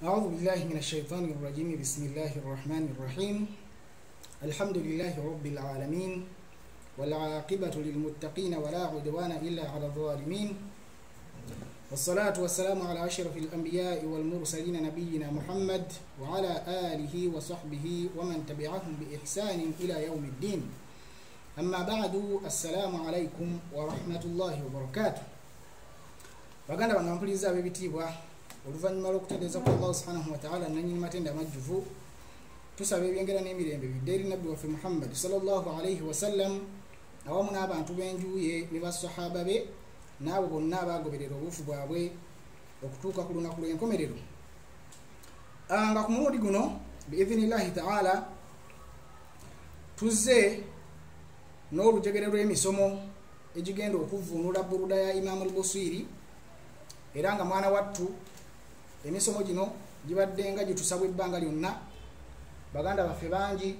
أعوذ بالله من الشيطان الرجيم بسم الله الرحمن الرحيم الحمد لله رب العالمين والعاقبة للمتقين ولا عدوان إلا على الظالمين والصلاة والسلام على أشرف الأنبياء والمرسلين نبينا محمد وعلى آله وصحبه ومن تبعهم بإحسان إلى يوم الدين أما بعد السلام عليكم ورحمة الله وبركاته baganda banampuliza abebitibwa oluvanyuma lw'okutendeeza ku Allah subhanahu wa ta'ala nanyini matenda majjuvu tusaba ebyengera n'emirembe bidde nabbi waffe Muhammad sallallahu alayhi wa sallam awamu n'abantu b'enjuye ne basahaba be n'abo bonna abagoberera obufu bwabwe okutuuka ku lunaku lw'enkomerero. Nga ku mulundi guno biidhinillahi ta'ala tuzze n'olujegere lw'emisomo egigenda okuvvuunula buruda ya Imam al-Busiri era nga mwana wattu emisomo gino gibadde nga gitusabwa ebbanga lyonna. Baganda baffe bangi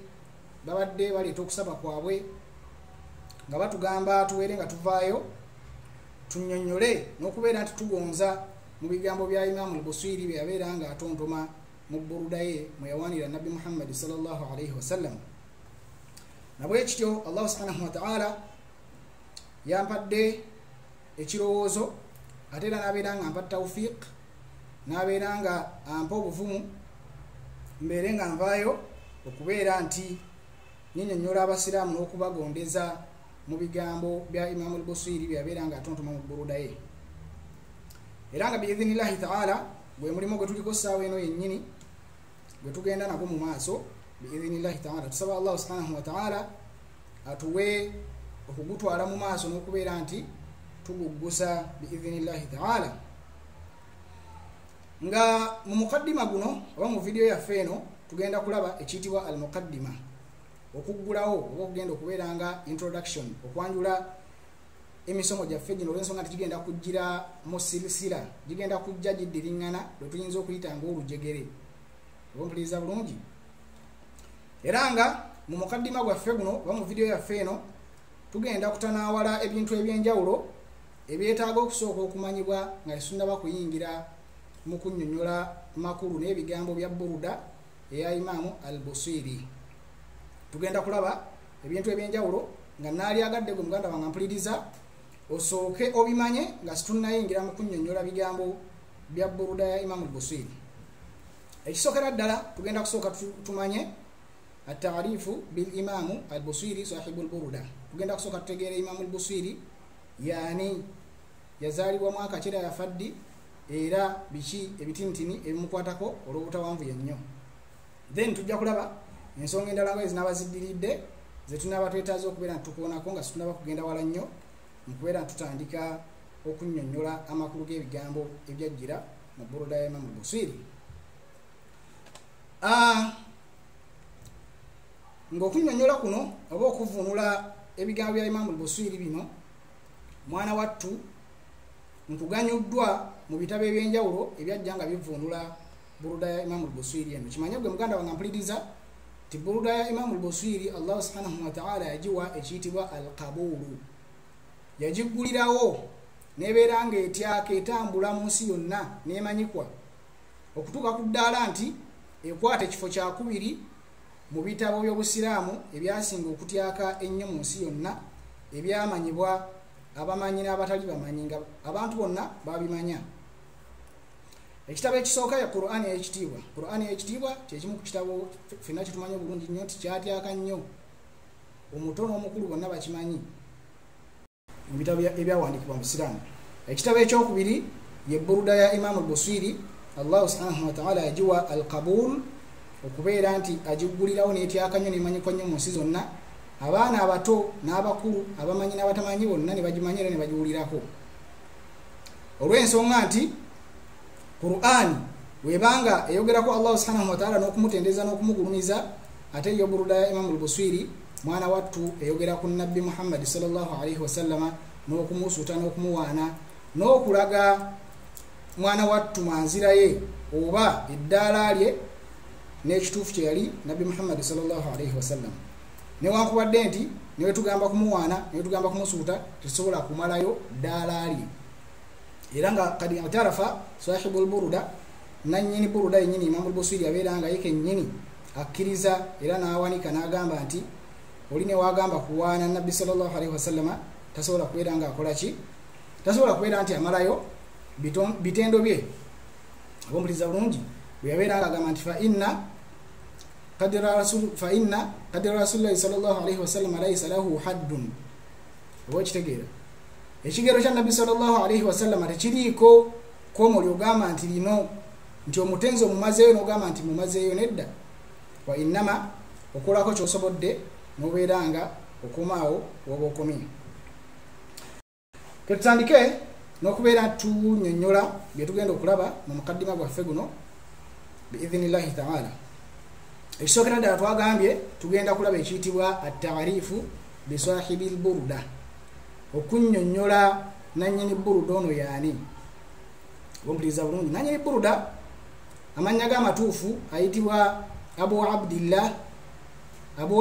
babadde baleeta okusaba kwabwe nga batugamba tubeere nga tuvaayo tunnyonnyole n'okubeera nti tugonza mu bigambo bya Imam al-Busiri bye yabeera nga atontoma mu buruda ye mwe yawaanira Nabbi Muhammad sallallahu alayhi wasallam. Nabwe kityo Allah subhanahu wa ta'ala yampadde ekirowoozo ate era n'abeera nga ampa tawfiq n'abeera nga ampa obuvumu mbeere nga nvaayo okubeera nti nnyonnyola abasiraamu n'okubagondeza mu bigambo bya Imam al-Busiri bye yabeera nga atontoma mu buruda ye. Era nga biidhinillahi ta'ala gwe mulimo gwe tuliko ssaawa eno yennyini gwe tugenda nagwo mu maaso biidhinillahi ta'ala. Tusaba Allah subhanahu wa ta'ala atuwe okugutwala mu maaso n'okubeera nti tuguggusa biidhinillahi ta'ala. Nga mu mukaddima guno oba mu video yaffe eno tugenda kulaba ekiyitibwa al-mukaddima, okuggulawo oba okugenda okubeera nga introduction, okwanjula emisomo gyaffe gino olw'ensonga nti gigenda kujjira mu silisira, gigenda kujja giddiriŋŋana lwe tuyinza okuyita ng'olujegere. Oba mpuliriza bulungi? Era nga mu mukaddima gwaffe guno oba mu video yaffe eno tugenda kutanaawala ebintu eby'enjawulo ebyetaaga okusooka okumanyibwa nga tetunnaba kuyingira mu kunnyonnyola makulu n'ebigambo bya buruda eya Imaamu al-Busiri. Tugenda kulaba ebintu eby'enjawulo nga naalyagadde gwe muganda wange mpuliriza osooke obimanye nga situnnayingira mu kunnyonnyola bigambo bya buruda ya Imaamu al-Busiri. Ekisookera ddala tugenda kusooka tumanye at-ta'rifu bil Imaamu al-Busiri sahibul buruda. Tugenda kusooka tutegeera Imaamu al-Busiri yaani yazaalibwa mwaka ki era yafa ddi era biki ebitinitini ebimukwatako olw'obutawanvu yennyo. Then tujja kulaba ensonga endala nga ezinaba ziddiridde ze tunaba twetaaza okubeera ntukoonako nga situnaba kugenda wala nnyo mu kubeera ntutandika okunnyonnyola amakulu g'ebigambo ebyajjira mu buruda ya Imaamu al-Busiri. Ng'okunnyonnyola kuno oba okuvvuunula ebigambo bya Imaamu al-Busiri bino mwana wattu nkuganyuddwa mu bitabo eby'enjawulo ebyajja nga bivvuunula buruda ya Imaamu al-Busiri eno. Kimanye gwe muganda wange mpuliriza ti buruda ya Imaamu al-Busiri Allah subhanahu wa ta'ala yagiwa ekiyitibwa al-Qabulu, yagiggulirawo n'ebeera nga etyaka etambula mu nsi yonna n'emanyikwa okutuuka ku ddaala nti ekwata ekifo kyakubiri mu bitabo by'obusiraamu ebyasinga okutyaka ennyo mu nsi yonna ebyamanyibwa abamanyi n'abatali bamanyi nga abantu bonna babimanya. Ekitabo ekisooka ya Qur'ani ey'ekitiibwa. Qur'ani ey'ekitiibwa kyekimu ku kitabo ffenna kitumanyi bulungi nnyo nti kyatyaka nnyo, omuto n'omukulu bonna bakimanyi mu bitabo ebyawandiikibwa mu Busiraamu. Ekitabo ekyokubiri ye buruda ya Imaamu al-Busiri Allah subhanahu wa ta'ala yagiwa al-Qabul okubeera nti agiggulirawo n'etyaka nnyo n'emanyikwa nnyo mu nsi zonna, abaana abato n'abakulu abamanyi n'abatamanyi bonna ne bagimanyira ne bagiwulirako. Olw'ensonga nti Qur'ani webanga eyogerako Allah subhanahu wa ta'ala n'okumutendeza n'okumugulumiza, ate yo buruda ya Imaamu al-Busiri mwana wattu eyogera ku Nabbi Muhammad sallallahu alayhi wasallama n'okumusuuta n'okumuwaana n'okulaga mwana wattu manzira ye oba eddaala lye n'ekituufu kye yali Nabbi Muhammad sallallahu alayhi wasallam. Newankubadde nti niwe tugamba kumuwaana niwe tugamba kumusuuta tetusobola kumalayo ddaala lye. Era nga kadi atarafa sahibul buruda nannyini buruda yennyini Imam al-Busiri yabeera nga yeke nnyini akkiriza era n'awanika n'agamba nti oli ne wagamba kuwaana Nabbi sallallahu alaihi wasallama tasobola kubeera nga akola ki, tasobola kubeera nti amalayo bitendo bye. Abombuliza bulungi bwe yabeera nga agamba nti fa inna qadra Rasulullahi sallallahu alaihi wasallam laysa lahu haddun. Oba kitegeera ekigero kya Nabbi sallallahu alaihi wasallam tekiriiko komoli ogamba nti lino nti omutenzi omumazeeyo n'ogamba nti mumazeeyo, nedda. Wa innama okolako ky'osobodde n'obeera nga okomaawo woba okomye. Ketutandike n'okubeera tunyonnyola bye tugenda okulaba mu mukaddima gwaffe guno biidhinillahi ta'ala. Ekisookera ddala twagambye tugenda kulaba ekiyitibwa at-ta'rifu bi sahibil burda, okunnyonnyola nannyini buruda ono yaani. Ompuliriza bulungi, nannyini buruda amannya g'amatuufu ayitibwa Abu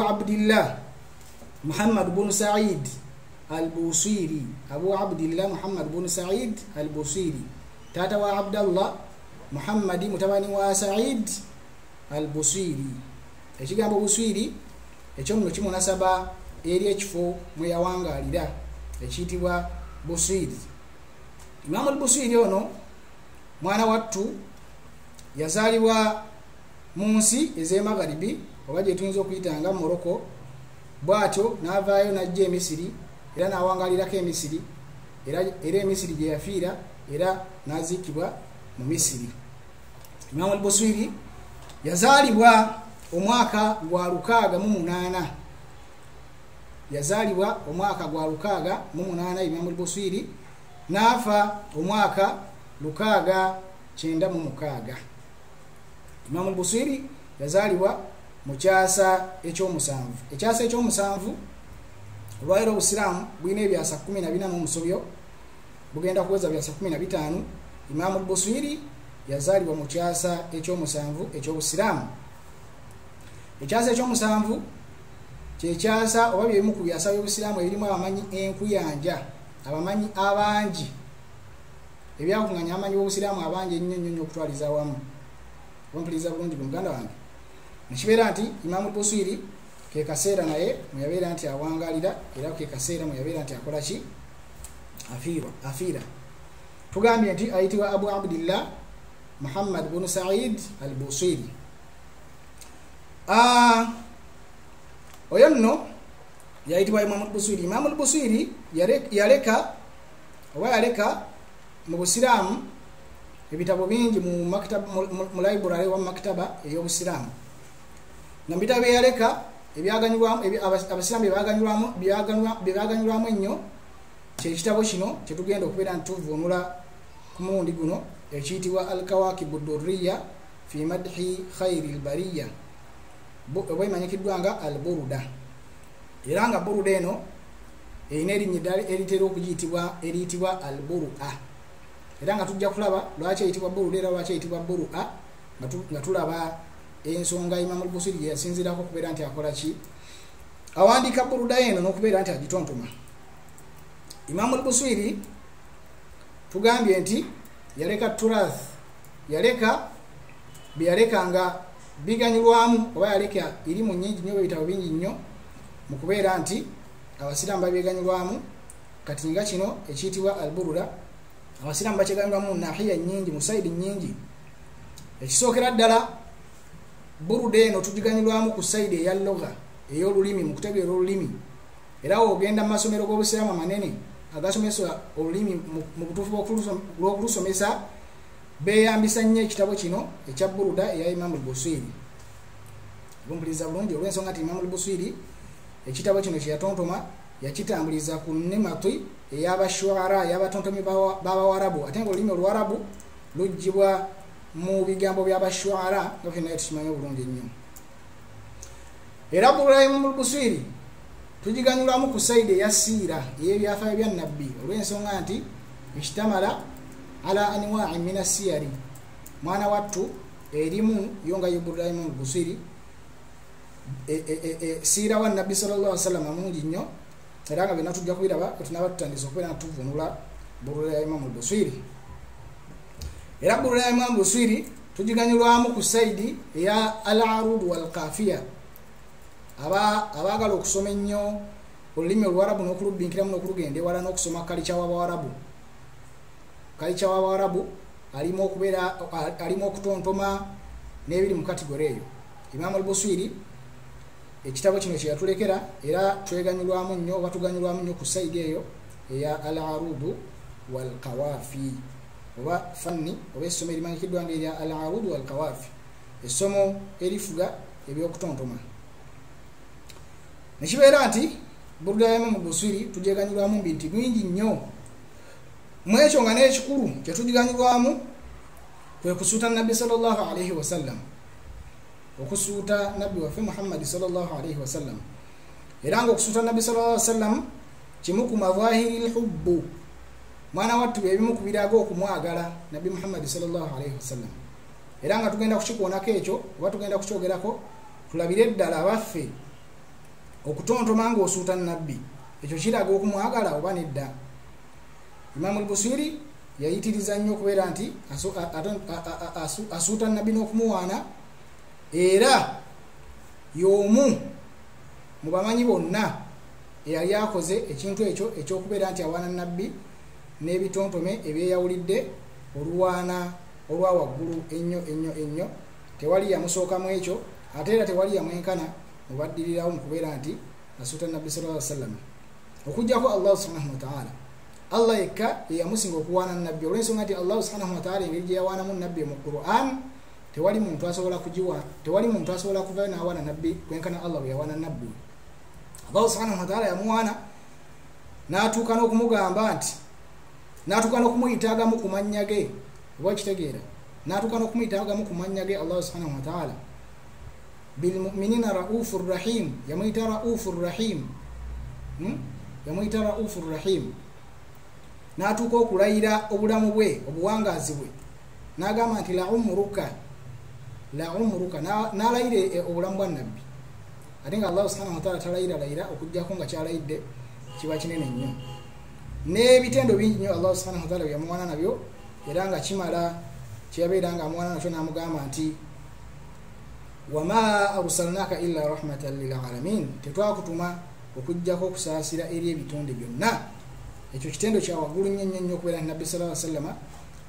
Abdillah Muhammad bin Sa'id al-Busiri. Abu Abdillah Muhammad bin Sa'id al-Busiri, taata wa Abdallah Muhammadi mutabani wa Sa'id al-Busiri. Ekigambo Busiri ekyomuno kimunasaba eri ekifo mwe yawangaalira ekiyitibwa Busiri. Imam al-Busiri ono mwana wattu yazaalibwa mu nsi ez'emagharibi oba gye tuyinza okuyita nga Morocco, bw'atyo n'avaayo n'ajja e Misiri era n'awangaalirako e Misiri era e Misiri gye yafiira era n'aziikibwa mu Misiri. Imam al-Busiri yazaalibwa omwaka gwa 608. Yazaalibwa omwaka gwa 608 Imam al-Busiri, n'afa omwaka 696. Imam al-Busiri yazaalibwa mu kyasa ekyomusanvu. Ekyasa ekyomusanvu olwaliro obusiraamu bulina ebyasa 14 n'omusobyo bugenda kuweza byasa 15. Imam al-Busiri yazaalibwa mu kyasa ekyomusanvu eky'obusiraamu. Ekyasa ekyomusanvu kyekyasa oba byemu ku byasa by'obusiraamu ebirimu abamanyi enkuyanja, abamanyi abangi, ebyakunganya abamanyi b'obusiraamu abangi ennyo okutwaliza awamu. Ompuliriza bulungi muganda wange, nekibeera nti Imam al-Busiri ke kaseera naye mwe yabeera nti awangaalira era ke kaseera mwe yabeera nti akola ki, afiira. Tugambye nti ayitibwa Abu Abdillah Muhammad bin Sa'id al-Busiri. Oyo nno yayitibwa Imam al-Busiri. Imam al-Busiri yaleka mu busiraamu ebitabo bingi mu library wa maktaba ey'obusiraamu. Na bitabo yaleka ebyaganyulwamu abasiraamu byaganyulwamu ennyo kyekitabo kino kyetugenda okubeera ntuvunula ku mulundi guno ekiyitibwa al-Kawakibu ad-Durriya fi madhi khayri al-bariyya, oba emanyikiddwa nga al-Buruda. Era nga buruda eno erina erinnya eddala eritera eriyitibwa al-Burua. Era nga tujja kulaba lwaki eyitibwa buruda era lwaki eyitibwa Burua nga tulaba ensonga Imam al-Busiri gye yasinzirako okubeera nti akola ki, awandiika buruda eno n'okubeera nti agitontoma. Imam al-Busiri tugambye nti yaleka turath, yaleka byeyaleka nga biganyulwamu oba yaleka irimu nnyingi nnyo, ebitabo bingi nnyo mu kubeera nti abasiraamu babyeganyulwamu. Kati nga kino ekiyitibwa al-Buruda abasiraamu bakyeganyulwamu nahiya nnyingi, mu sayidi nnyingi. Ekisookera ddala buruda eno tugiganyulwamu ku sayidi eya lugha ey'olulimi, mu kutegeera olulimi. Era ogenda mu masomero g'obusiraamu amanene agasomesa olulimi mu butuufu bw'okulusomesa beeyambisa nnyo ekitabo kino ekya buruda eya Imam al-Busiri. Ompuliriza bulungi olw'ensonga nti Imam al-Busiri ekitabo kino kyeyatontoma yakitambuliza ku nimati ey'abashuara, y'abatontomi b'Abawarabu, ate nga olulimi Oluwarabu luggyibwa mu bigambo by'abashuara nga fenna tukimanyi obulungi ennyo. Era buruda Imam al-Busiri tugiganyulwamu ku sayidi eya siira ey'ebyafaayo bya Nabbi olw'ensonga nti ishtamala ala anwa'i min as-siyari, mwana wattu erimu yonga yuburuda Imam al-Busiri siira wa Nabbi sallallahu alaihi wasallam mungi nnyo, era nga byonna tujja kubiraba tunaba tutandisa okubeera tuvunula buruda ya Imam al-Busiri. Era buruda ya Imam al-Busiri tugiganyulwamu ku saidi eya al-arud wal qafiya abagala okusoma ennyo olulimi olwarabu n'okulubinkiramu n'okulugenda ewala n'okusoma kalicha w'abawarabu alimu okutontoma n'ebiri mu kategori eyo. Imam al-Busiri ekitabo kino kye yatulekera era tweganyulwamu nnyo oba tuganyulwamu nnyo ku saidi eyo eya al-arudu wal qawafi oba fanni oba essomo erimanyikiddwa nga erya al-arudu wal qawafi, essomo erifuga ebyokutontoma. Nekibeera nti Burda ya Imam al-Busiri tujeganyulwamu bintu bingi nnyo, mwekyo nga n'ekikulu kye tugiganyulwamu kwe kusuuta Nabbi sallallahu alayhi wasallam, okusuuta Nabbi waffe Muhammad sallallahu alayhi wasallam. Era nga okusuuta Nabbi sallallahu alayhi wasallam kimu ku madhahiri al-hubbu, mwana wattu ebimu ku birago okumwagala Nabbi Muhammad sallallahu alayhi wasallam. Era nga tugenda kukikoonako ekyo oba tugenda kukyogerako tulabire ddala abaffe okutontoma nga osuuta Nabbi ekyo kiraga okumwagala oba nedda. Imam al-Busiri yayitiriza nnyo okubeera nti asuuta Nabbi n'okumuwaana, era y'omu mu bamanyi bonna eyali akoze ekintu ekyo ekyokubeera nti awaana Nabbi n'ebitontome ebyeyawulidde olwana olwa waggulu ennyo. Tewali yamusookamu ekyo, ate era tewali yamwenkana mu baddirirawo mu kubeera nti asuuta Nabbi sallallahu alaihi wasallam okujjako Allah subhanahu wa ta'ala. Allah yekka yeyamusinga okuwaana Nabbi, olw'ensonga nti Allah subhanahu wa ta'ala engeri gye yawaanamu Nabbi mu Qur'an tewali muntu asobola kuvayo n'awaana Nabbi kwenkana Allah bwe yawaana Nabbi. Allah subhanahu wa ta'ala yamuwaana n'atuuka n'okumugamba nti n'atuuka n'okumuyitaagamu ku mannya ge, oba kitegeera, n'atuuka n'okumuyitaagamu ku mannya ge Allah subhanahu wa ta'ala. Bilmu'minina raufur rahim, yamuyita raufur rahim, yamuyita raufur rahim. N'atuuka okulayira obulamu bwe, obuwangaazi bwe, n'agamba nti la umruka, n'alayira obulamu bwa Nabbi. Ate nga Allah subhanahu wa ta'ala talayira okujjako nga kyalayidde kiba kinene nnyo. N'ebitendo bingi nnyo Allah subhanahu wa ta'ala bye yamuwaana nabyo, era nga kimala kyeyabeera nga amuwaana nakyo n'amugamba nti wama arsalnaka illa rahmatan lil alamin, tetwakutuma okujjako okusaasira eri ebitonde byonna. Ekyo kitendo kya waggulu nnyo okubeera nti Nabbi sallallahu alaihi wasallam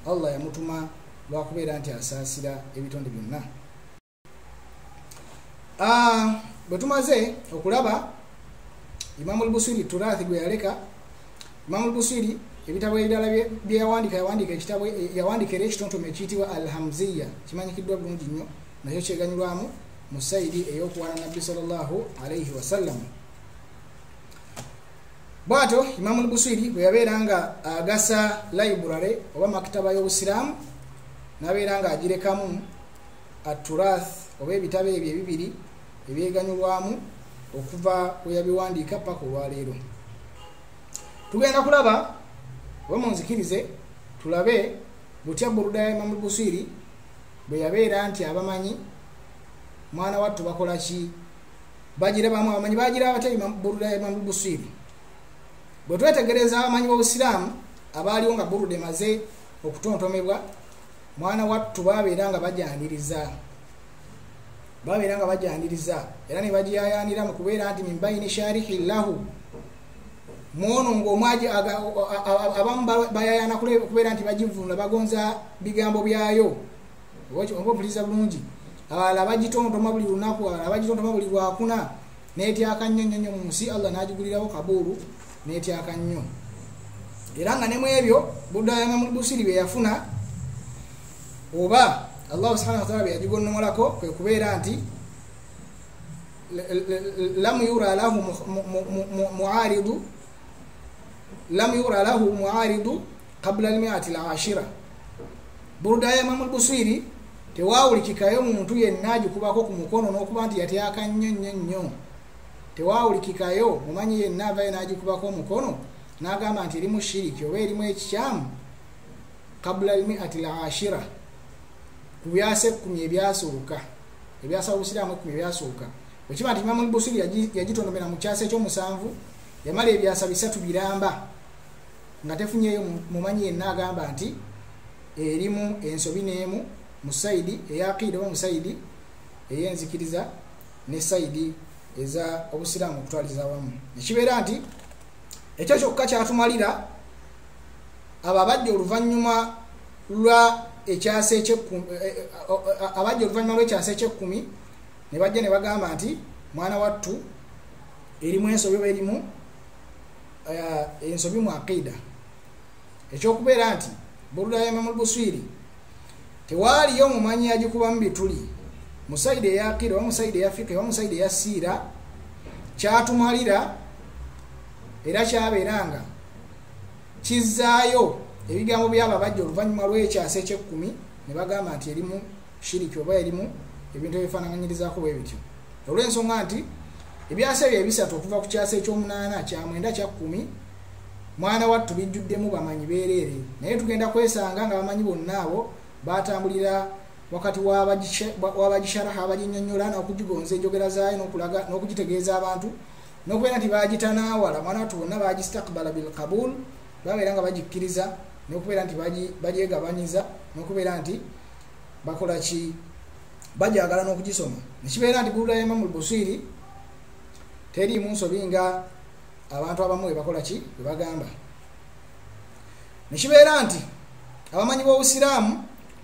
Allah yamutuma lwakubeera nti asaasira ebitonde byonna. Bwe tumaze okulaba Imam al-Busiri turathi gwe yaleka, Imam al-Busiri ebitabo ebirala bye yawandiika ekitabo yawandiikira ekitontome ekiyitibwa al-Hamziya, kimanyikiddwa bulungi nnyo, nakyo kyeganyulwamu mu saidi ey'okuwaana Nabbi sallallahu alaihi wasallam. Bwato Imam al-Busiri bwe yabeera nga agasa library oba makitaba y'Obusiraamu, n'abeera nga agirekamu at-Turath oba ebitabo ebyo ebibiri ebyeganyulwamu okuva we yabiwandiika paka olwaleero. Tugenda kulaba oba munzikirize tulabe butya Burda ya Imam al-Busiri bwe yabeera nti abamanyi mwana wattu bakola ki, bagirabamu abamanyi bagira batya Burda ya Imam al-Busiri. Bwe twetegereza abamanyi b'Obusiraamu abaaliwo nga Burda emaze okutontomebwa, mwana wattu babeera nga bajaniriza era ne bagiyayanira mu kubeera nti min bayini sharihi lahu, mwono ng'omwaji abamu bayayana kubeera nti bagivunda bagonza bigambo byayo oba opuliza bulungi, abalala bagitontoma buli lunaku, abalala bagitontoma buli lwakuna, neetyaka nnyo mu nsi. Allah n'agigulirawo kabuulu neetyaka nnyo. Era nga ne mu ebyo Burda ya Imam al-Busiri bye yafuna oba Allah subhanahu wa ta'ala bye yagigonnomolako kwe kubeera nti lam yura lahu muaridu qabla al-mi'ati al-ashira. Burda ya Imam al-Busiri tewawulikikayo muntu yenna agikubako ku mukono n'okuba nti yatyaka nnyo. Tewawulikikayo mumanyi yenna avayo n'agikubako omukono n'agamba nti erimu shiriki oba erimu ekikyamu qabla al-mi'ati al-ashira, ku byasa 10 ebyasooka, ebyasa Obusiraamu 10 ebyasooka. Okiba nti Imam al-Busiri yagitondomera mu kyasa ekyomusanvu, yamala ebyasa 3 biramba nga tefunyeyo mumanyi yenna agamba nti erimu ensobi n'emu musaidi eyaqida oba musaidi eyenzikiriza ne saidi eza obusiraamu okutwaliza awamu nekibeera nti ekyo kyokka kyatumalira abo abajja oluvannyuma lwa ekyasa eky'ekkumi ne bajja ne bagamba nti mwana wattu erimu ensobi oba erimu ensobi mu aqida ekyokubeera nti Burda ya Imam al-Busiri tewaaliyo omumanyi yagikubamu bituli musaidi eya aqida oba musaidi eya fiqh oba musaidi eya siira kyatumalira era kyabeeranga kizzaayo ebigambo byabo abajja oluvannyuma lw'ekyasa eky'ekkumi ne bagamba nti erimu shiriki oba erimu ebintu ebifaananyirizaako bwe bityo olw'ensonga nti ebyasa ebyo ebisatu okuva ku kyasa eky'omunaana kyamwenda kyakkumi mwana wattu bijjuddemu bamanyi beereere naye tugenda kwesanga nga bamanyi bonna abo batambulira wakati w'abagisharaha abaginyonnyola n'okugigonza enjogera zaayo n'okugitegeeza abantu n'okubeera nti bagitanaawala mwana wattu bonna bagistakbala bilqabul babeera nga bagikkiriza n'okubeera nti bagyegabanyiza n'okubeera nti bakola ki bajagala n'okugisoma nekibeera nti Burda ya Imam al-Busiri teriimu nsobi nga abantu abamu webakola ki webagamba nekibeera nti abamanyi b'obusiraamu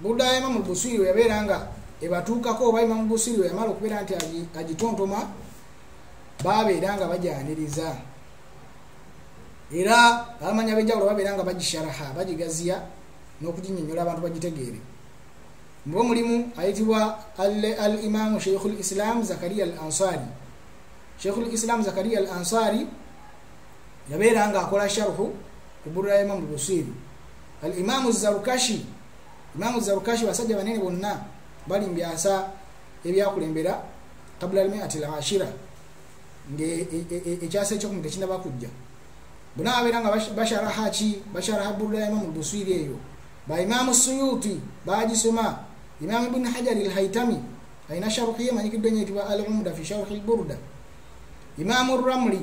Burda ya Imam al-Busiri weyabeera nga ebatuukako oba Imam al-Busiri weyamala okubeera nti agitontoma babeera nga bajaniriza era abamanyi ab'enjawulo babeera nga bagisharaha bagigaziya n'okuginnyonnyola abantu bagitegeere mbo mulimu ayitibwa al-Imam Sheikhul Islam Zakaria al-Ansari Sheikhul Islam Zakaria al-Ansari yabeera nga akola sharhu ku Burda ya Imam al-Busiri al-Imam az-Zarkashi Imam az-Zarkashi basajja banene bonna bali mbyasa ebyakulembera kabla al-mi'ati al-ashira ekyasa ekyokumu tekinaba kujja bonna babeera nga basharaha Burda ya Imam al-Busiri eyo ba Imam Suyuti bagisoma Imam Ibn Hajar al-Haytami ayina sharhiye manyikiddwa nnyo etibwa al-Umda fi sharhi al-Burda Imam ar-Ramli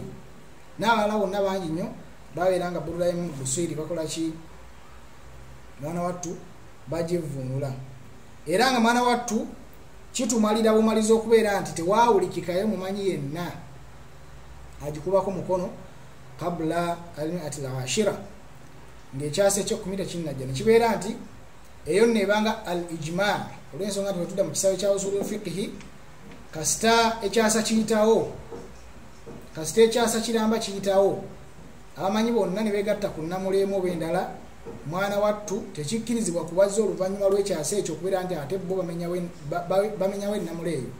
n'abalala bonna bangi nnyo babeera nga Burda ya Imam al-Busiri bakola ki mwana wattu bagivvuunula era nga mwana wattu kitumalira bumaliza okubeera nti tewaawulikikayo mumanyi yenna agikubako mukono kabula al-mi'ati al-ashira ng'ekyasa eky'ekkumi tekinnajja nekibeera nti eyo nebanga al-ijma olw'ensonga nti wetudda mu kisaawe kya usul al-fiqhi kasita ekyasa kiramba kiyitawo abamanyi bonna ne beegatta ku nnamuleemu oba endala mwana wattu tekikkirizibwa kubazza oluvannyuma lw'ekyasa ekyo okubeera nti ate bo bamenyawo ennamule eyo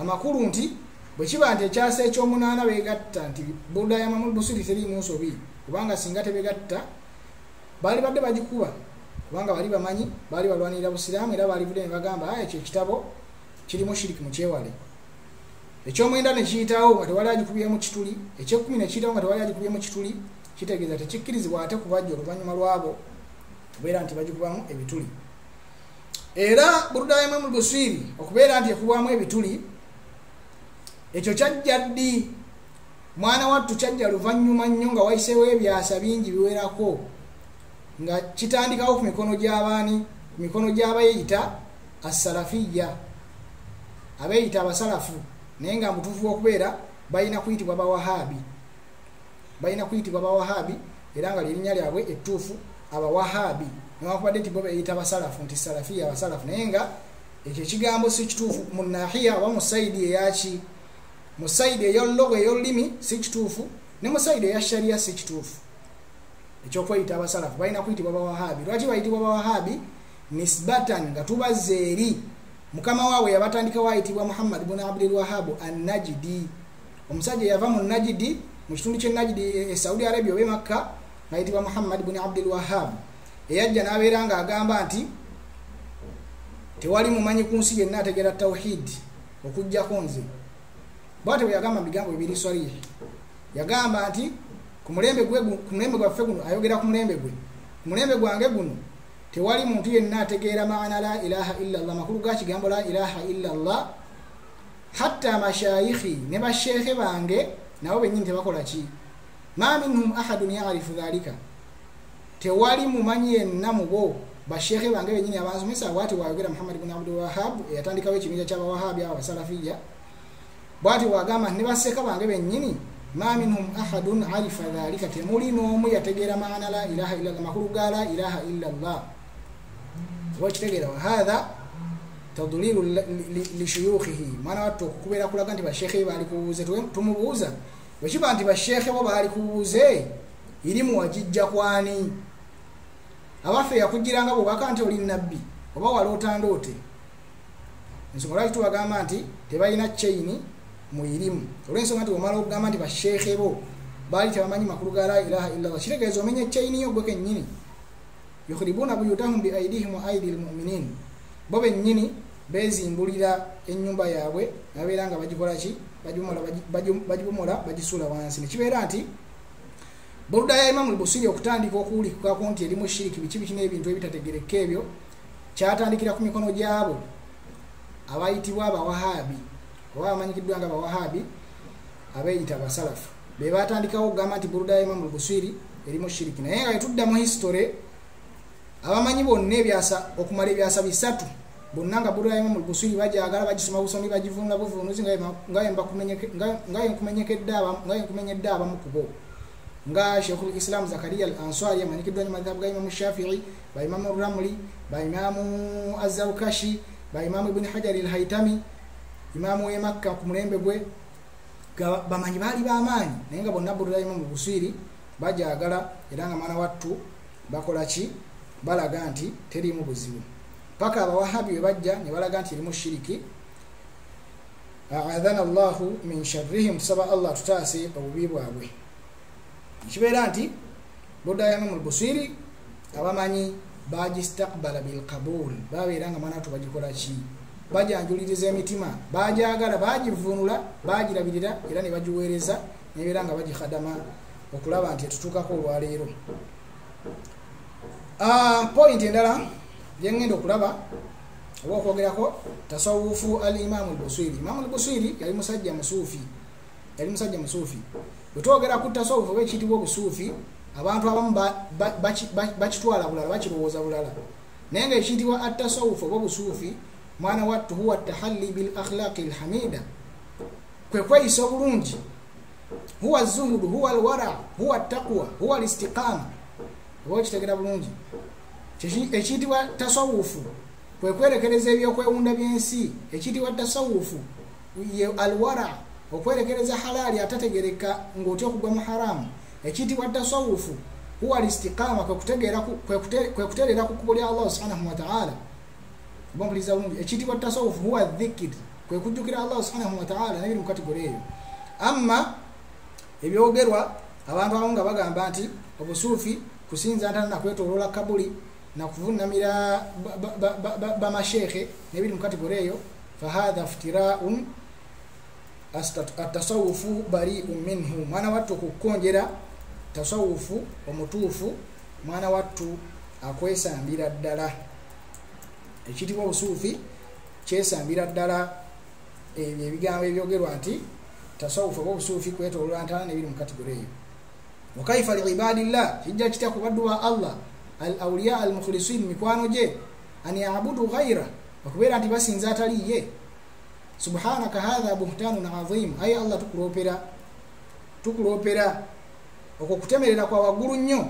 amakulu nti bwe kiba nti ekyasa eky'omunaana beegatta nti Burda ya Imam al-Busiri teriimu nsobi kubanga singa tebeegatta baali badde bagikuba kubanga bali bamanyi baali balwanirira busiraamu era baalivudde ne bagamba ekyo ekitabo kirimu shiriki mu kyewale ekyomwenda ne kiyitawo nga tewali agikubyemu kituli ekyekkumi ne kiyitawo nga tewali agikubyemu kituli kitegeeza tekikkirizibwa ate kubajja oluvannyuma lwabo okubeera nti bagikubamu ebituli era Burda ya Imam al-Busiri okubeera nti ekubwamu ebituli ekyo kyajja ddi mwana wattu kyajja luvannyuma nnyo nga wayiseewo ebyasa bingi biwerako nga kitandikawo ku mikono gy'abaani ku mikono gy'abayeyita as-salafiyya abeeyita abasalafu naye nga mutuufu okubeera balina kuyitibwa bawahabi era nga lyerinnya lyabwe ettuufu abawahabi newakubadde nti bo beeyita abasalafu nti salafiyya abasalafu naye nga ekyo ekigambo si kituufu mu nahiya oba mu saidi eyaki mu saidi ey'ollogo ey'olulimi si kituufu ne mu saidi eya sharia si kituufu ekyokweyita abasalafu balina kuyitibwa bawahabi lwaki bayitibwa bawahabi nisbatan nga tubazza eri mukama waabwe yabatandika wayitibwa Muhammad ibn Abdul Wahhab an-Najdi omusajja yava mu Najdi mu kitundu ky'e Najdi e Saudi Arabia oba Makka ngayitibwa Muhammad ibn Abdul Wahhab eyajja n'abeera nga agamba nti tewali mumanyi ku nsi yenna ategeera tawhid okujjako nze bwate bwe yagamba bigambo bibiri swalihi yagamba nti ku mulembe gwaffe guno ayogera ku mulembe gwange guno tewali muntu yenna ategeera maana la ilaha illa Allah makulu ga kigambo la ilaha illa Allah hatta mashayikhi ne basheekhe bange nabo bennyini tebakola ki ma minhum ahadun ya'rifu dhalika tewali mumanyi yenna mubo bashekhe bange benyini abasomesa bwati bwayogera Muhammad ibn Abdul Wahhab yatandikawo ekibinja ky'abawahabi abasalafiya bwati bwagamba ne baseka bange benyini ma minhum ahadun arifa dhalika temuli n'omu yategeera maana la ilaha illa Allah makulu ga la ilaha illa Allah wakitegeera wa hadha tadlilu li shuyukhihi maana watu okukubera kulaga nti bashekhe bali kubuuze tumubuuza bwekiba nti bashekhe bo bali kubuuze ilimu wajijja kwani abafe yakugiranga bwobaka nti oli nabbi oba waloota ndoote ensonga lwaki tubagamba nti tebalina chaini mu ilimu olw'ensonga nti omala okugamba nti bashekhe bo baali tebamanyi makulu ga la ilaha illa Allah kitegeeza omenya chaini yo gwe kennyini yukhribuna buyutahum bi aidihim wa aidi almu'minin bo bennyini bezimbulira ennyumba yaabwe nabeera nga bagikola ki bagibumula bagisuula wansi nekibeera nti Buruda ya Imam al-Busiri okutandika okuwulika ku nti erimu shiriki bikibi n'ebintu ebitategereka ebyo kyatandikira ku mikono gyabo abayitibwa abawahabi oba amanyikiddwa nga abawahabi abeeyita abasalafu be batandikawo okugamba nti Buruda ya Imam al-Busiri erimu shiriki naye nga etudda mu history abamanyi bonna ebyasa okumala ebyasa bisatu bonna nga Buruda ya Imam al-Busiri bajagala bagisoma busomi bagivunula buvunuzi nga yenkumenyedde abamu kubo nga Sheikhul Islam Zakaria al-Ansari amanyikiddwa mu madhhabu ga Imam Shafi'i ba Imam Ramli ba Imam Az-Zawkashi ba Imam Ibn Hajar al-Haytami Imam wa Makkah ku mulembe gwe bamanyi bali bamaanyi naye nga bonna Buruda ya Imam al-Busiri bajagala era nga mwana wattu bakola ki balaga nti terimu buzibu paka abawahabi we bajja ne balaga nti erimu shiriki a'adhana Allahu min sharrihim saba Allah tutaase obubi bwabwe kibeera nti Buruda ya Imam al-Busiri abamanyi bajistakbala bil qabul babeera nga mwana wattu bagikola ki bajanjuliriza emitima bajagala bagivunula bagirabirira era ne bagiweereza nebeera nga bagikhadama okulaba nti etutuukako olwaleero point endala gyengenda okulaba oba okwogerako tasawufu al-Imam al-Busiri. Imam al-Busiri yali musajja musuufi bwetwogera ku tasawufu oba ekiyitibwa obusuufi abantu abamu bakitwala bulala bakirowooza bulala naye nga ekiyitibwa at-tasawufu oba obusuufi mwana wattu huwa tahalli bil akhlaqi al-hamida kwe kweyisa obulungi huwa zuhudu huwa al-wara huwa at-taqwa huwa al-istiqama oba kitegera bulungi ekiyitibwa tasawufu kwe kwerekereza ebyokwewunda byensi ekiyitibwa tasawufu ye al-wara okwerekereza halali atategereka ng'otya okugwa mu haramu ekiyitibwa tasawufu huwa al-istiqama kwe kuteerera ku kkubo lya Allah subhanahu wa ta'ala bompuliza bulungi ekiyitibwa tasawufu huwa dhikr kwe kujjukira Allah subhanahu wa ta'ala nebiri mu kategori eyo amma ebyogerwa abantu abamu nga bagamba nti obusuufi kusinza ntana nakwetoloola kabuli nakuvunamira bamashekhe nebiri mu kategori eyo fahadha iftiraun atasawufu bari'un minhu mwana wattu okukonjera tasawufu omutuufu mwana wattu akwesambira ddala ekitibwa obusuufi kyesambira ddala ebigambo ebyogerwa nti tasawufu oba obusuufi kwetoloola ntana nebiri mu kategori eyo wakaifa liibadillah kijja kitya ku baddu ba Allah al-awliya al-mukhlisin mikwano gye an ya'budu ghayra okubeera nti basinza atali ye subhanaka hadha buhtanun azim ay Allah tukuloopera okwo kutemerera kwa waggulu nnyo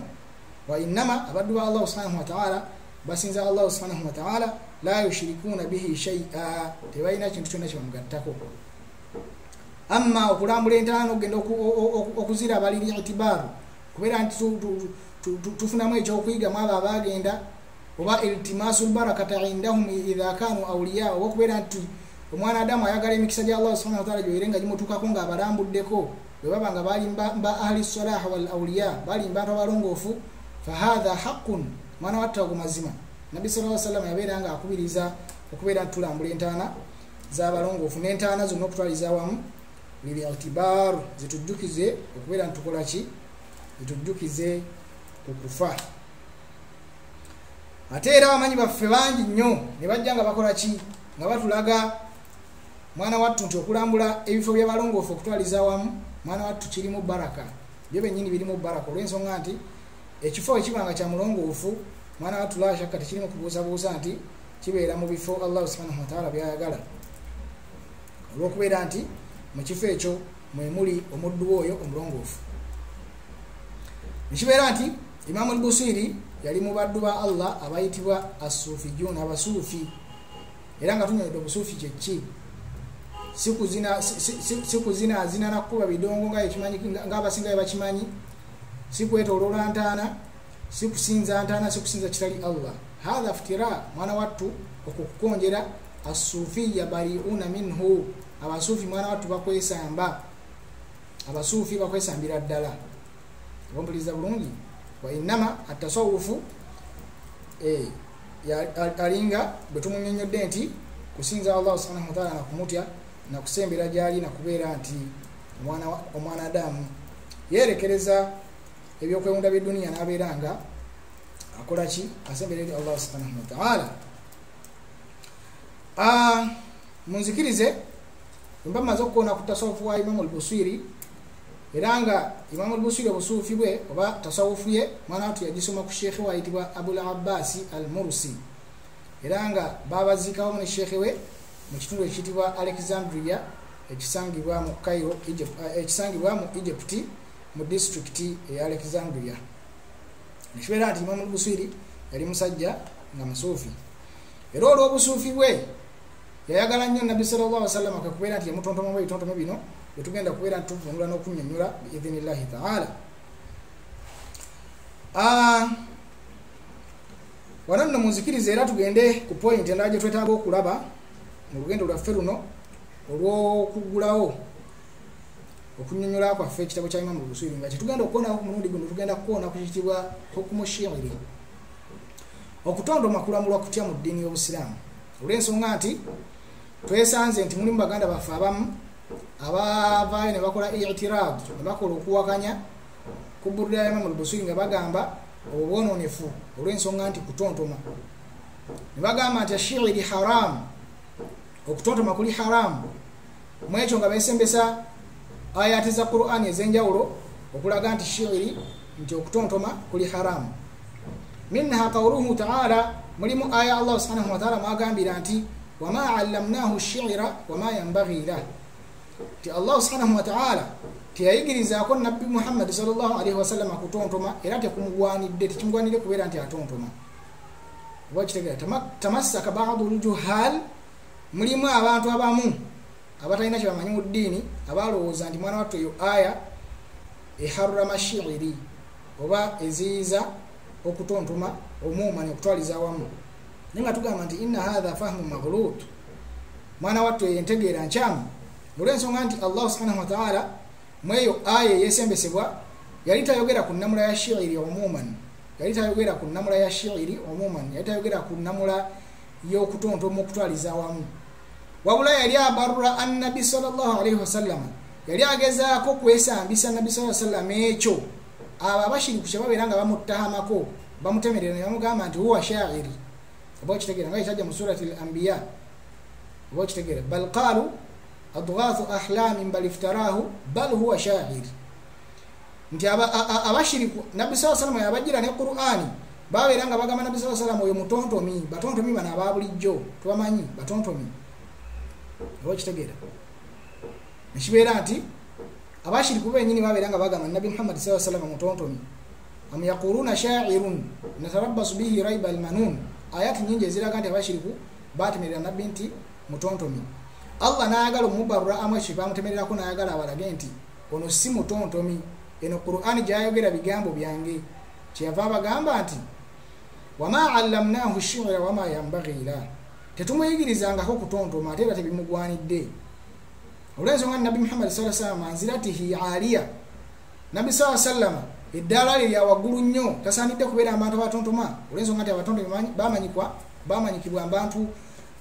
wa innama abaddu ba Allah subhanahu wa ta'ala basinza Allah subhanahu wa ta'ala la yushrikuna bihi shay'a tebalina kintu kyonna kyebamugattako amma okulambula entaano ogenda okuzira abaliri itibaaru kubeera nti tufunamu ekyokuyigamu abo abagenda oba iltimasul barakata indahum idha kanu awliya oba okubeera nti omwana adamu ayagala emikisa gya Allah subhanahu wa ta'ala gyoyirenga gimutuukako nga abalambuddeko bwe baba nga balimba ahli salah wal awliya balimba abantu abalongoofu fahadha haqqun mwana wattu ago mazima nabbi sallallahu alaihi wasallam yabeera nga akubiriza okubeera nti tulambula entaana z'abalongoofu n'entaana zonna okutwaliza awamu lili altibar zitujjukize okubeera nti tukola ki zitujjukize okufa ate era abamanyi baffe bangi nnyo ne bajja nga bakola ki nga batulaga mwana wattu nti okulambula ebifo by'abalongoofu okutwaliza awamu mwana wattu kirimu baraka byo bennyini birimu baraka olw'ensonga nti ekifo ekibanga kya mulongoofu mwana wattu la shakka tekirimu kubuusabuusa nti kibeera mu bifo Allah subhanahu wa ta'ala byayagala olw'okubeera nti mu kifo ekyo mwe muli omuddu oyo omulongoofu. Nekibeera nti Imaamu al-Busiri yali mu baddu ba Allah abayitibwa as-Sufiyun, abasuufi, era nga tunyonyedde obusuufi kye ki? Si kuzinaazina nakuba bidongo ng'abasinga bakimanyi, si kwetooloola ntaana, si kusinza ntaana, si kusinza kitali Allah. Hadha iftira, mwana wattu okukukonjera. As-Sufiya bari'una minhu, abasuufi mwana wattu bakwesamba, abasuufi bakwesambira ddala. Ompuliriza bulungi. Wa innama at-tasawufu alinga bwe tumunyonyodde nti kusinza Allah subhanahu wa ta'ala na kumutya na kusembera gyali na kubeera nti omwana Adamu yerekereza ebyokwewunda by'edduniya n'abeera nga akola ki? Asembera eri Allah subhanahu wa ta'ala. Munzikirize mba maze okukoona ku tasawufu wa Imaamu al-Busiri, era nga Imaamu al-Busiri obusuufi bwe oba tasawufu ye mwana wattu yagisoma ku sheekhe we ayitibwa Abul Abbas al-Mursi, era nga babaziikawo ne sheekhe we mu kitundu ekiyitibwa Alexandria ekisangibwa mu Cairo, ekisangibwa mu Egypt mu disitulikiti eya Alexandria. Nekibeera nti Imaamu al-Busiri yali musajja nga musuufi, era olw'obusuufi bwe yayagala nnyo Nabbi sallallahu alaihi wasallam akakubeera nti yamutontomamu ebitontome bino bwe tugenda kubeera nti tuvunula n'okunnyonnyola biidhinillahi ta'ala. Wano nno munzikirize era tugende ku point endala gye twetaaga okulaba mu lugendo lwaffe luno olw'okuggulawo okunnyonnyola kwaffe ekitabo kya Imaamu al-Busiri, nga kyetugenda okukoonako ku mulundi guno tugenda kukoona ku kiyitibwa hukumu shi'ri, okutondoma kulamulwa kutya mu ddiini y'Obusiraamu, olw'ensonga nti twesanze nti mulimu baganda baffe abamu abavaayo ne bakola i'tirad, ne bakola okuwakanya ku burda ya Imaamu al-Busiri nga bagamba obwonoonefu olw'ensonga nti kutontoma, ne bagamba nti shi'ri haramu, okutontoma kuli haramu. Mu ekyo nga beesembesa ayati za Qur'ani ez'enjawulo okulaga nti shi'ri, nti okutontoma kuli haramu. Minha qawluhu ta'ala, mulimu aya Allah subhanahu wa ta'ala mwagambira nti wama 'allamnahu ash-shi'ra wama yanbaghi lahu, ti Allah subhanahu wa ta'ala tiyayigirizaako Nabbi Muhammad sallallahu alaihi wasallam kutontoma, era tekumugwanidde, tekimugwanidde kubeera nti atontoma. Oba kitegeera tamassaka ba'dul juhal, mulimu abantu abamu abatalina kye bamanyi mu ddiini abalowooza nti mwana wattu eyo aya eharrama shi'ri oba eziyiza okutontoma omumani okutwaliza awamu, naye nga tugamba nti inna hadha fahmu maghlut, mwana wattu eyo entegeera nkyamu, olw'ensonga nti Allah subhanahu wa ta'ala mu eyo aya eyesembesebwa yali tayogera ku nnamula ya shi'ri omuman, yali tayogera ku nnamula ya shi'ri omuman, yali tayogera ku nnamula y'okutontoma okutwaliza awamu, wabula yali abarra annabi sallallahu alaihi wasallam, yali agezaako kwesambisa Nabbi sallallahu alaihi wasallam ekyo abo abashiriku kye babeera nga bamuttahamako bamutemerera ne bamugamba nti huwa sha'iri. Oba okitegeera nga ekyajja mu surati al-Anbiya, oba okitegeera bal qaalu adghathu ahlamin bal iftaraahu bal huwa sha'ir, nti abashiriku Nabbi sallallahu alaihi wasallam yabajjira ne Qur'ani babeera nga bagamba Nabbi sallallahu alaihi wasallam oyo mutontomi, batontomi bano aba bulijjo tubamanyi batontomi. Oba okitegeera nekibeera nti abashiriku benyini babeera nga bagamba Nabbi Muhammad sallallahu alaihi wasallam mutontomi. Am yaquluna sha'irun natarabbasu bihi raiba al-manun, ayati nyingi eziraga nti abashiriku batemerera Nabbi nti mutontomi. Allah n'ayagala omubarra amweshi bamutemererako n'ayagala abalage nti ono si mutontomi, eno Qur'ani gyayogera bigambo byange, kyeyava abagamba nti wama 'allamnahu ash-shi'ra wama yanbaghi lahu, tetumuyigirizangako kutontoma ate era tebimugwanidde. Olw'ensonga Nabbi Muhammad sallallahu alaihi wasallam manzilatihi aliya, Nabbi sallallahu alaihi wasallam eddala lye lya waggulu nnyo, tasaanidde kubeera abantu abatontoma, olw'ensonga nti abatontomi bamanyikibwa abantu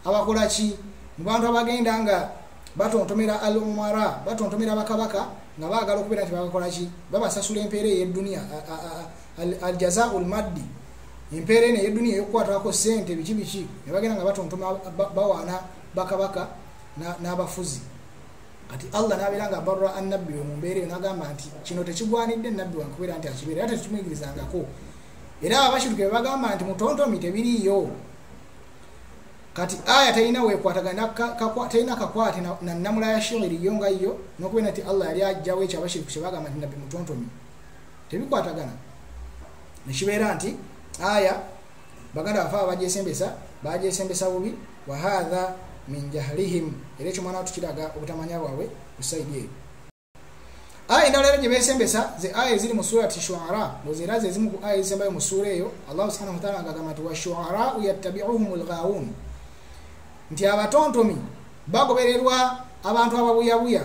abakola ki, mu bantu abagenda nga batontomera al-umara, batontomera bakabaka nga baagala okubeera nti bakola ki, babasasula empeera ey'edduniya, al-jazaa'ul maddi, empeera eno ey'edduniya ey'okukwatako ssente biki biki, ne bagenda nga batontoma bawaana bakabaka n'abafuzi. Kati Allah n'abeera nga barra annabbi mu mbeera eyo n'agamba nti kino tekigwanidde nnabbi wange kubeera nti akibeera, era tekimuyigiririzangako era abashirike bagamba nti mutontomi tebiriyo kati aya tayina wekwatagana tayina kakwate na namula ya shiiri yonga iyo nokubena nti Allah yali ajjawo ekyo abashirike kyebagamba nti nabbi mutontomi tebikwatagana nekibeera nti aya baganda bafa bajesembesa bubi wa hadha min jahlihim era ekyo mwana tukiraga obutamanya bwabwe usaidie aya endala era gye besembesa ze aya eziri mu surati shuara boziraze ezimu ku aya ezembayo mu sura eyo Allah subhanahu wa ta'ala agamba nti washuara yattabi'uhumul ghawun nti abatontomi bagobererwa abantu ababuyabuya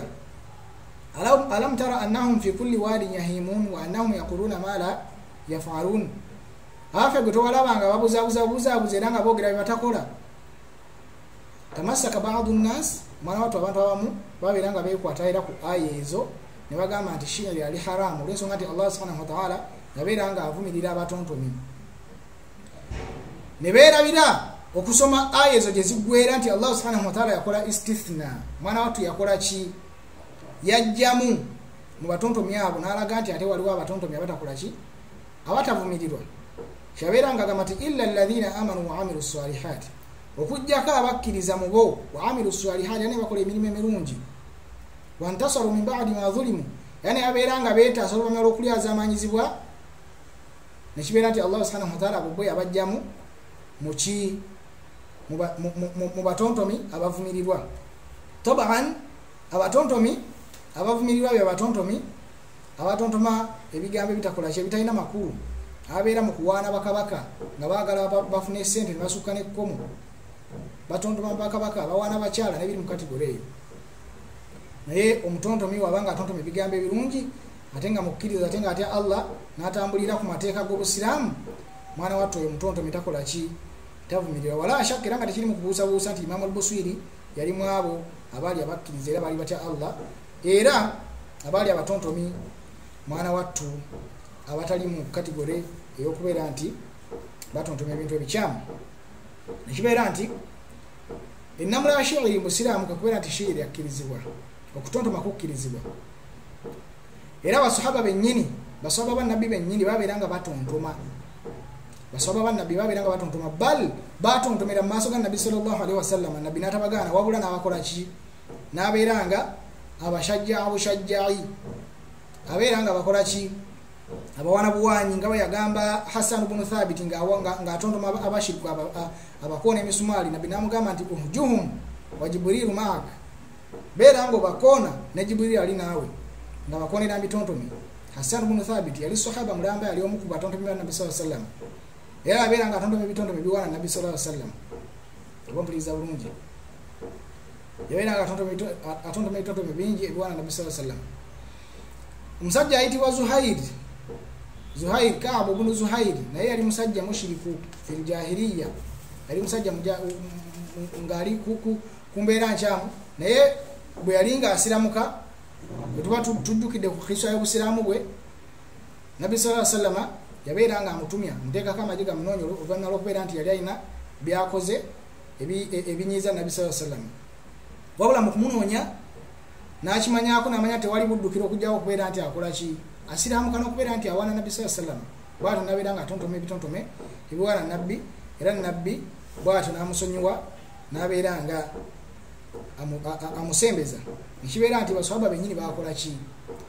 alam tara annahum fi kulli wadin yahimun wa annahum yaquluna ma la yaf'alun afa gutowalabanga babuzabuza era nga boogera bye tamassaka ba'du nnas mwana watu abantu abamu babeera nga beekwata era ku aya ezo ne bagamba nti shiiri ali haramu olw'ensonga nti Allah subhanahu wa ta'ala yabeera nga avumirira abatontomi ne beerabira okusoma aya ezo gye ziggwera nti Allah subhanahu wa ta'ala yakola istithna mwana watu yakola ki yajjamu mu batontomi abo n'alaga nti ate waliwo abatontomi abatakola ki abatavumirirwa kyabeera nga agamba nti illa alladhina amanu wa amilu salihati okujjako abakkiriza mu bo wa amilu salihati ne bakola emirimu emirungi wantasaru min ba'di ma zulimu yani abeera nga beetaasa oluvanyuma lw'okulyaza amanyizibwa nekibeera nti Allah subhanahu wa ta'ala bwe yabajjamu muki mu batontomi abavumirirwa toban abatontomi abavumirirwa bya abatontoma ebigambo ebitakola kye bitalina makulu abeera mu kuwaana bakabaka nga baagala bafune sente ne basukka n'ekkomo batontoma bakabaka bawaana bakyala n'ebiri mu kategori eyo naye omutontomi wabanga atontoma ebigambo ebirungi ate nga mukkiriza ate nga atya Allah n'atambulira ku mateeka g'obusiraamu mwana wattu oyo mutontomi takola ki tavumirira wala shakka era nga tekiri mu kubuusabuusa nti Imam al-Busiri yali mu abo abaali abakkiriza era baali batya Allah era abaali abatontomi mwana wattu abatali mu kategori eyokubeera nti batontoma ebintu ebikyamu nekibeera nti ennamula ya shiiri musiraamu kakubeera nti shiiri yakkirizibwa okutontoma kukkirizibwa era basahaba bennyini basahaba bannabbi bennyini babeera nga batontoma bal batontomera mu maaso ga nabbi sallallahu alaihi wasallam nabbi n'atabagaana wabula n'abakola ki n'abeera nga abashajjai abeera nga bakola ki abawana buwanyi nga bayagamba Hassan ibn Thabit nga atontoma abashirku abakoona emisumaali nabbi n'amugamba nti uhujuhum wa Jibril ma'ak beera ngo bakoona ne Jibril ali naawe nga bakoonera bitontomi Hassan ibn Thabit yali sahaba mulamba yali omu ku batontomi ba nabbi sallallahu alaihi wasallam era abeera nga atontoma ebitontomi biwaana nabbi sallallahu alaihi wasallam obampuliza bulungi yabeera nga atontoma ebitontomi bingi ebiwaana nabbi sallallahu alaihi wasallam omusajja ayitibwa Zuhair Ka'b ibn Zuhair naye yali musajja mushiriku fil jahiliya yali musajja ngali kumbeera nkyamu naye bwe yali nga asiramuka bwetuba tujjukidde ku kisa y'obusiraamu bwe nabbi sallallahu alaihi wasallam yabeera nga amutumya muteekako amagye gamunoonya oluvannyuma lw'okubeera nti yali alina byakoze ebinyiiza nabbi sallallahu alaihi wasallam wabula mu kumunoonya n'akimanyako n'amanya tewali buddukiro okujjawo okubeera nti akola ki asiraamuka n'okubeera nti awaana nabbi sallallahu alaihi wasallam bw'atyo n'abeera nga atontoma ebitontome ebiwaana nabbi era nabbi bw'atyo n'amusonyiwa n'abeera nga amusembeza nekibeera nti baswaba bennyini bakola ki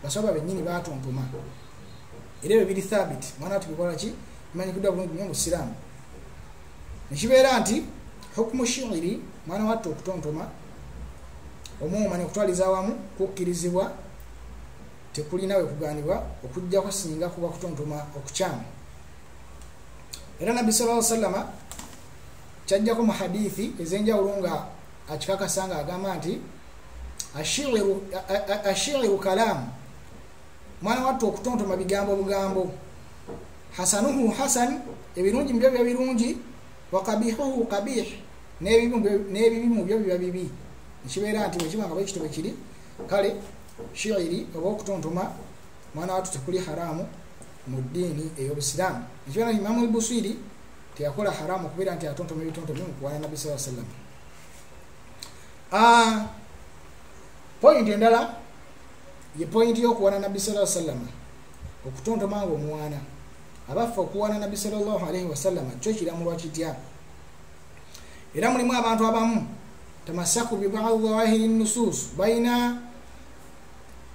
baswaba bennyini batontoma era ebyo biri thabit mwana watu bikola ki bimanyikiddwa bulungi nnyo mu siraamu nekibeera nti hukumu shiiri mwana wattu okutontoma omuuma nekutwaliza awamu kukkirizibwa tekulina we kugaanibwa okujjako singa kuba kutontoma okukyamu era nabbi sallallahu alaihi wasallam kyajjako mu hadithi ez'enjawulo nga akikakasa nga agamba nti ashiiru kalaamu mwana wattu okutontoma bigambo bugambo hasanuhu hasan ebirungi mubyo biba birungi wa kabihuhu kabih n'ebibi mubyo biba bibi nekibeera nti bwekiba nga bwekitwe kiri kale shiiri oba okutontoma mwana wattu tekuli haramu mu ddiini ey'obusiraamu nekibeera nti Imamu al-Busiri teyakola haramu okubeera nti atontoma ebitontomi mu kuwaana nabbi sallallahu alaihi wasallam point endala ye point y'okuwaana nabbi sallallahu alaihi wasallam okutontoma nga omuwaana abafa okuwaana nabbi sallallahu alaihi wasallam kyo kiramulwa kitya. Era mulimu abantu abamu tamassaku bi ba'd dhawahiri nusus, baina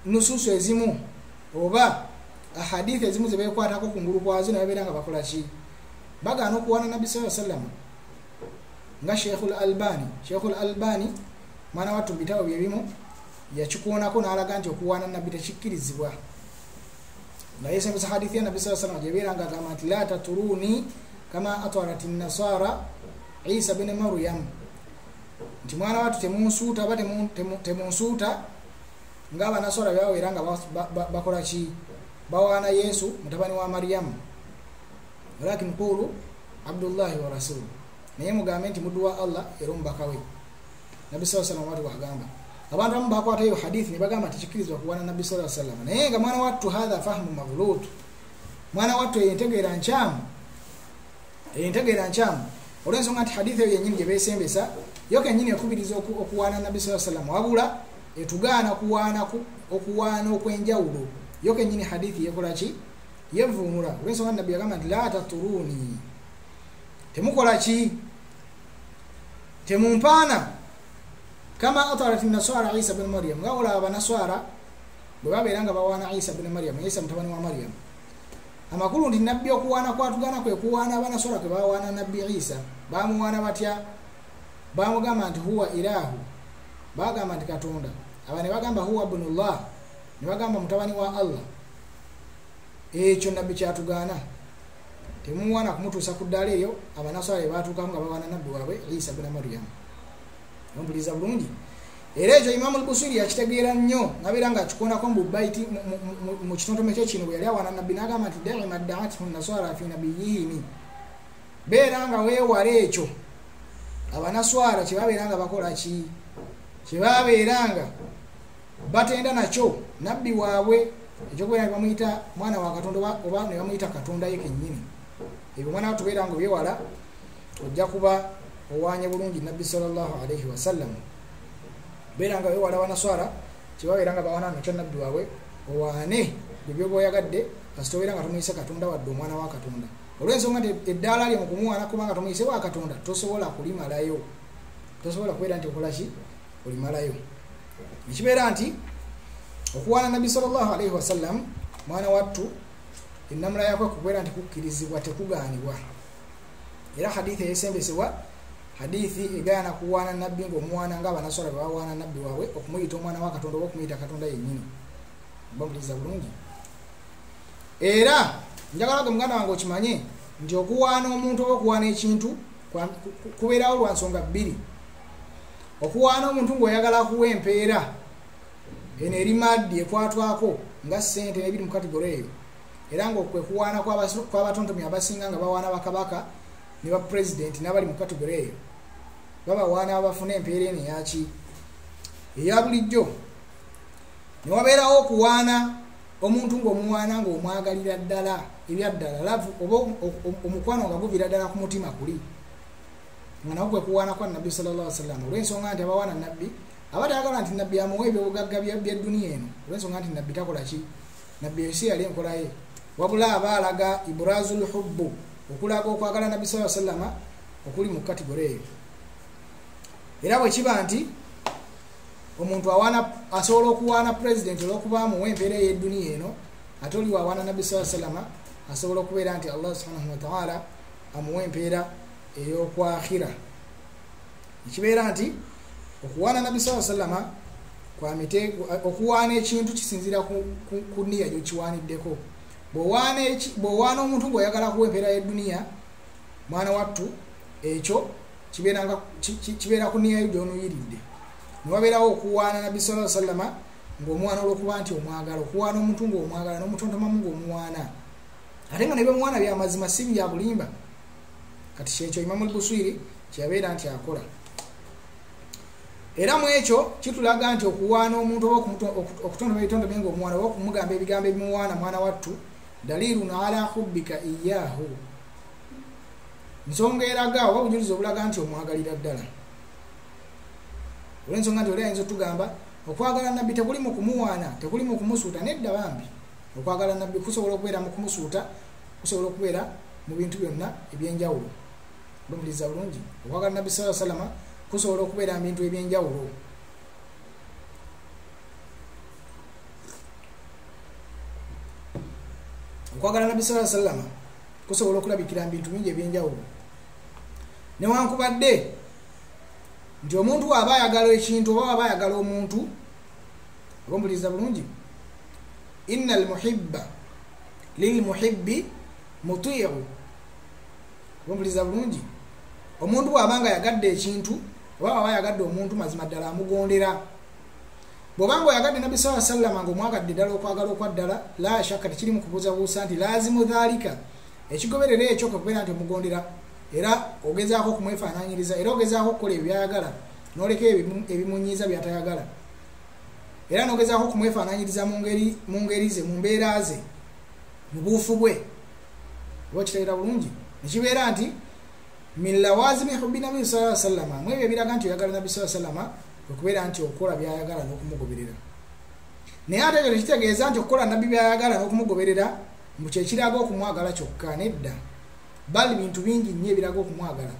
nusus ezimu oba ahadithi ezimu zebekwatako kungulu kwazo nabeera nga bakola ki, bagaana okuwaana nabbi sallallahu alaihi wasallam nga Sheikhul Albani mwana wattu bitabo byebimu yakikuonako n'alaga nti okuwaana nabbi tekikkirizibwa. naye esembesa hadithi ya nabbi sallallahu alaihi wasallam gyebeera nga agamba nti la taturuni kama atwarat an-nasara Isa bin Maryam, nti mwana wattu temunsuuta aba temunsuuta ng'abanaswara byaweera nga bakola ki, bawaana Yesu mutabani wa Maryam, walakin qulu Abdullahi wa rasulu, naye mugambe nti muddu wa Allah era omubaka we. Nabbi sallallahu alaihi wasallam bagamba abantu abamu bakwata eyo hadithi ne bagamba tekikirizibwa kuwaana nabbi sallallahu alaihi wasallam, naye nga mwana wattu hadha fahmu maghlut, mwana wattu entegeera nkyamu olw'ensonga nti hadithi eyo yennyini gye beesembesa yo kennyini ekubiriza okuwaana nabbi sallallahu alaihi wasallam, wabula etugaana okuwaana okwenjawulo yo kennyini hadithi yekola ki, yevuunula. Olw'ensonga nabbi yagamba nti la taturuni, temukola ki, temumpaana kama atarat an-nasara Isa bin Maryam, nga olaba abanaswara bwe babeera nga bawaana Isa bin Maryam, Isa mutabani wa Maryam. Amakulu ndi nabbi okuwaana kwatugaana kwe kuwaana abanaswara kwe bawaana nabbi Isa. Bamuwaana batya? Bamugamba nti huwa ilahu, bagamba nti katonda. Aba ne bagamba huwa ibnullah, ne bagamba mutabani wa Allah. Ekyo nabbi kyatugaana, temuwaana kumutuusa ku ddaala eyo abanaswara batuukamu nga bawaana nabbi waabwe Isa bin Maryam. Ompuliriza bulungi. Era ekyo Imam al-Busiri yakitegeera nnyo, nabeera nga akikoonako mu baiti mu kitontome kye kino bwe yali awaana nabbi n'agamba nti da'ima da'athu naswara fi nabiyyihi, beera nga weewala ekyo abanaswara kye babeera nga bakola ki, kye babeera nga batenda nakyo nabbi waabwe, ekyokubeera ne bamuyita mwana wa Katonda oba ne bamuyita Katonda ye kennyini. Ebyo mwana tubeera nga byewala ojja kuba owaanye bulungi nabbi sallallahu alaihi wasallam. Beera nga wewala abanaswara kyebabeera nga bawaana nakyo nabbi waabwe, owaane ebyo byoyagadde kasita obeera nga tomuyise Katonda wadde omwana wa Katonda. Olw'ensonga nti eddaala lye mu kumuwaana kubanga tomuyise wa Katonda tosobola kulimalayo, tosobola kubeera nti okola ki, olimalayo. Ekibeera nti okuwaana nabbi sallallahu alaihi wasallam mwana wattu ennamula yakwe kubeera nti kukkirizibwa, tekugaanibwa. Era hadithi eyesembesebwa hadithi egaana kuwaana nabbi ng'omuwaana ng'abanaswara bwe bawaana nabbi waabwe, okumuyita omwana wa Katonda oba okumuyita Katonda yennyini. Bamuliriza bulungi. Era njagala ga muganda wange okimanye nti okuwaana omuntu oba okuwaana ekintu kubeerawo lwa nsonga bbiri. Okuwaana omuntu ng'oyagala kuwa empeera eno eri maddi ekwatwako nga ssente n'ebiri mu kategori eyo, era ng'okwe kuwaana kw'abatontomi abasinga nga bawaana bakabaka ne ba president n'abali mu kategori eyo, babawaana abafuna empeera eno eyaki, eya bulijjo. Ne wabeerawo okuwaana omuntu ng'omuwaana ng'omwagalira ddala ebyaddala lavu oba omukwano nga guvira ddala ku mutima kuli, nga nawo kwe kuwaana kwa nabbi sallallahu alaihi wasallam. Olw'ensonga nti abawaana nabbi abatayagala nti nabbi amuwa ebyobugagga by'edduniya eno, olw'ensonga nti nabbi takola ki, nabbi eyo si yali enkola ye, wabula aba alaga ibrazul hubbu, okulaga okwagala nabbi sallallahu alaihi wasallam okuli mu kategori eyo. Era bwe kiba nti omuntu asobola okuwaana president olw'okuba amuwa empeera ey'edduniya eno, ate oli wawaana nabbi sallallahu alaihi wasallam asobola okubeera nti Allah subhanahu wa ta'ala amuwa empeera ey'okwakhira. Ekibeera nti okuwaana nabbi sallallahu alaihi wasallam okuwaana ekintu kisinzira ku nniya gy'okiwaaniddeko. Bw'owaana omuntu ng'oyagala kuwa empeera y'edduniya mwana wattu, ekyo kibeera ku nniya yo gy'onuyiridde. Ne wabeerawo okuwaana nabbi sallallahu alaihi wasallam ng'omwana olw'okuba nti omwagala, okuwaana omuntu ng'omwagala n'omutontomamu ng'omuwaana, ate nga ne byemuwaana byamazima si bya bulimba. Kati kyekyo Imam al-Busiri kyabeera nti akola. Era mu ekyo kitulaga nti okuwaana omuntu oba okutonda ebitonde bye ng'omwana oba okumugamba ebigambo ebimuwaana mwana wattu, dalilun ala hubbika iyyahu, nsonga eraga oba bujulizi obulaga nti omwagalira ddala. Olw'ensonga nti oli ayinza otugamba okwagala nabbi tekuli mu kumuwaana, tekuli mu kumusuuta. Nedda bambi, okwagala nabbi kusobola okubeera mu kumusuuta kusobola okubeera mu bintu byonna ebyenjawulo. Bambuliza bulungi, okwagala nabbi sallallahu alaihi wasallam kusobola okubeera mu bintu ebyenjawulo. Okwagala nabbi sallallahu alaihi wasallam kusobola okulabikira mu bintu bingi ebyenjawulo. Newankubadde nti omuntu aba ayagala ekintu oba aba ayagala omuntu, bambuliza bulungi, innal muhibba lil muhibbi muti'u. Bambuliza bulungi, omuntu bw'abanga yagadde ekintu oba aba yagadde omuntu, mazima ddala amugondera. Bw'obanga oyagadde nabbi sallallahu alaihi wasallam ng'omwagadde ddala okwagala okwaddala, la shakka tekiri mu kubuuzabuusa nti laazimu dhaalika, ekigoberera ekyo kubeera nti omugondera era ogezaako okumwefaananyiriza era ogezaako okukola ebyayagala n'oleka ebimunyiiza byatayagala, era n'ogezaako okumwefaananyiriza mu ngeri ze, mu mbeera ze, mu buufu bwe. Oba kitegeera bulungi, nekibeera nti min lawazimi hubbi nabbi sallallahu alaihi wasallam, mu ebyo ebiraga nti oyagala nabbi sallallahu alaihi wasallam okubeera nti okola byayagala n'okumugoberera. Naye ate ekyo tekitegeeza nti okukola nabbi byayagala n'okumugoberera mu kyekiraga okumwagala kyokka, nedda. Bali bintu bingi nnyo ebiraga okumwagala,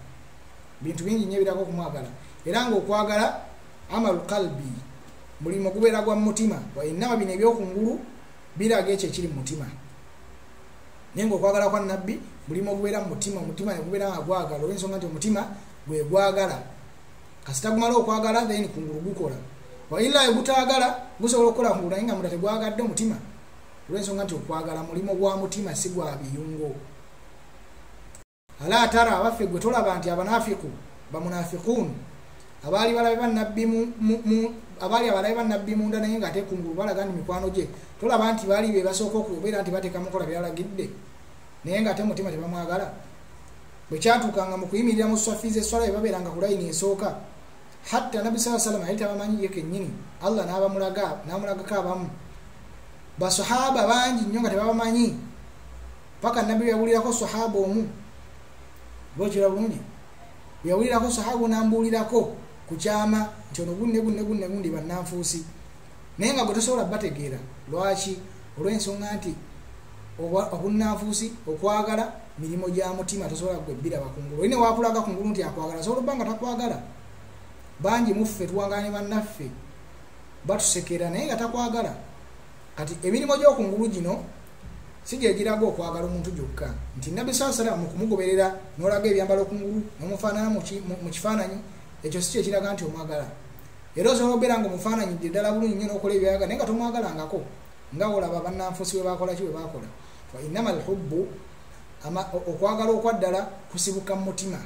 bintu bingi nnyo ebiraga okumwagala, era ng'okwagala amalu qalbi, mulimu gubeera gwa mutima, wa innama bino ebyokungulu biraga ekyo ekiri mu mutima. Naye ng'okwagala kwa nabbi mulimu ogubeera mu mutima, omutima ne gubeera nga gwagala, olw'ensonga nti omutima gwe gwagala. Kasita gumala okwagala then kungulu gukola, wa illa egutaagala gusobola okukola kungulu naye nga munda tegwagadde omutima, olw'ensonga nti okwagala mulimu gwa mutima, si gwa biyungo. Ala tara abaffe gwe tolaba nti abanafiku bamunafiqun abaali balabe bannabbi munda naye nga ate kungulu balaga nti mikwano gye, tolaba nti baali be basooka okubeera nti bateeka mukola byalagidde naye nga ate mutima tebamwagala. Bwe kyatuukanga mu kuyimirira mu swafiiza eswala bwe babeeranga ku layini esooka, hatta nabbi sallallahu alaihi wasallam yali tabamanyi ye kennyini, Allah n'amulagako abamu basahaba bangi nnyo nga tebabamanyi, paka nabbi yawulirako sahaba omu. Bwekira bulungi, yawulirako sahaba n'ambuulirako ku kyama nti ono gunne gundi bannanfuusi, naye nga gwe tosobola bategeera. Lwaki? Olw'ensonga nti obunnanfuusi, okwagala mirimu gya mutima, tosobola gwe biraba kungulu. Olina wakulaga kungulu nti akwagala, asobola obbanga takwagala. Bangi muffe tuwangala ne bannaffe batusekera naye nga takwagala. Kati emirimu gy'okungulu gino si gyegiraga okwagala omuntu gyokka, nti nabbi sallallahu alaihi wasallam mu kumugoberera n'olaga ebyambalo kungulu n'omufaanana mu kifaananyi, ekyo si kyekiraga nti omwagala. Era osobola okubeera nga omufaananyidde ddala bulungi nnyo n'okola ebyayagala naye nga tomwagalangako, nga olaba bannanfuusi bwe bakola ki bwe bakola. Wa innama alhubbu, okwagala okwaddala kusibuka mu mutima,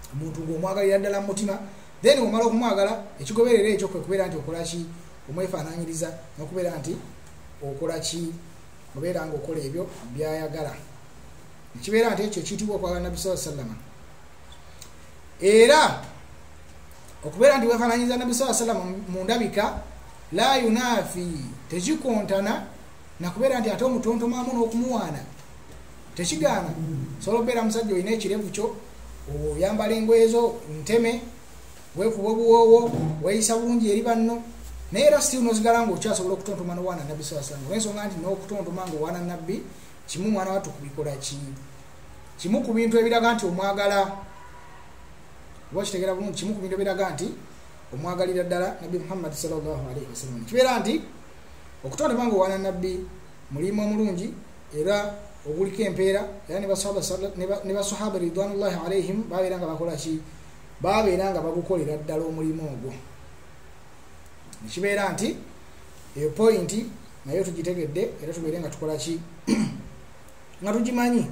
omuntu ng'omwagalira ddala mu mutima, then omala okumwagala, ekigoberera ekyo kwe kubeera nti okola ki, omwefaananyiriza n'okubeera nti okola ki, obeera nga okola ebyo byayagala. Ekibeera nti ekyo kiyitibwa okwagala nabbi sallallahu alaihi wasallam. Era okubeera nti weefaananyiriza nabbi sallallahu alaihi wasallam mu ndabika, la yunafi, tekikontana nakubeera nti ate omutontomaamu n'okumuwaana, tekigaana. Sobola okubeera musajja olina ekirevu kyo, oyambala engoye zo nteme, weekuba obuwoowo, weeyisa bulungi eri banno, naye era still n'ozigala ng'okyasobola okutontoma n'owaana nabbi sallallahu alaihi wasallam. Olw'ensonga nti n'okutontoma ng'owaana nabbi kimu mwana wattu kubikola kimu ku bintu ebiraga nti omwagala. Oba kitegeera bulungi, kimu ku bintu ebiraga nti omwagalira ddala nabbi Muhammad sallallahu alaihi wasallam. Kibeera nti okutontoma ng'owaana nabbi mulimu omulungi era oguliko empeera, era ne basahaba ridwanullahi alaihim babeera nga bakola ki, babeera nga bagukolera ddala omulimu ogwo. Nekibeera nti eyo pointi nayo tugitegedde era tubeere nga tukola ki, nga tugimanyi.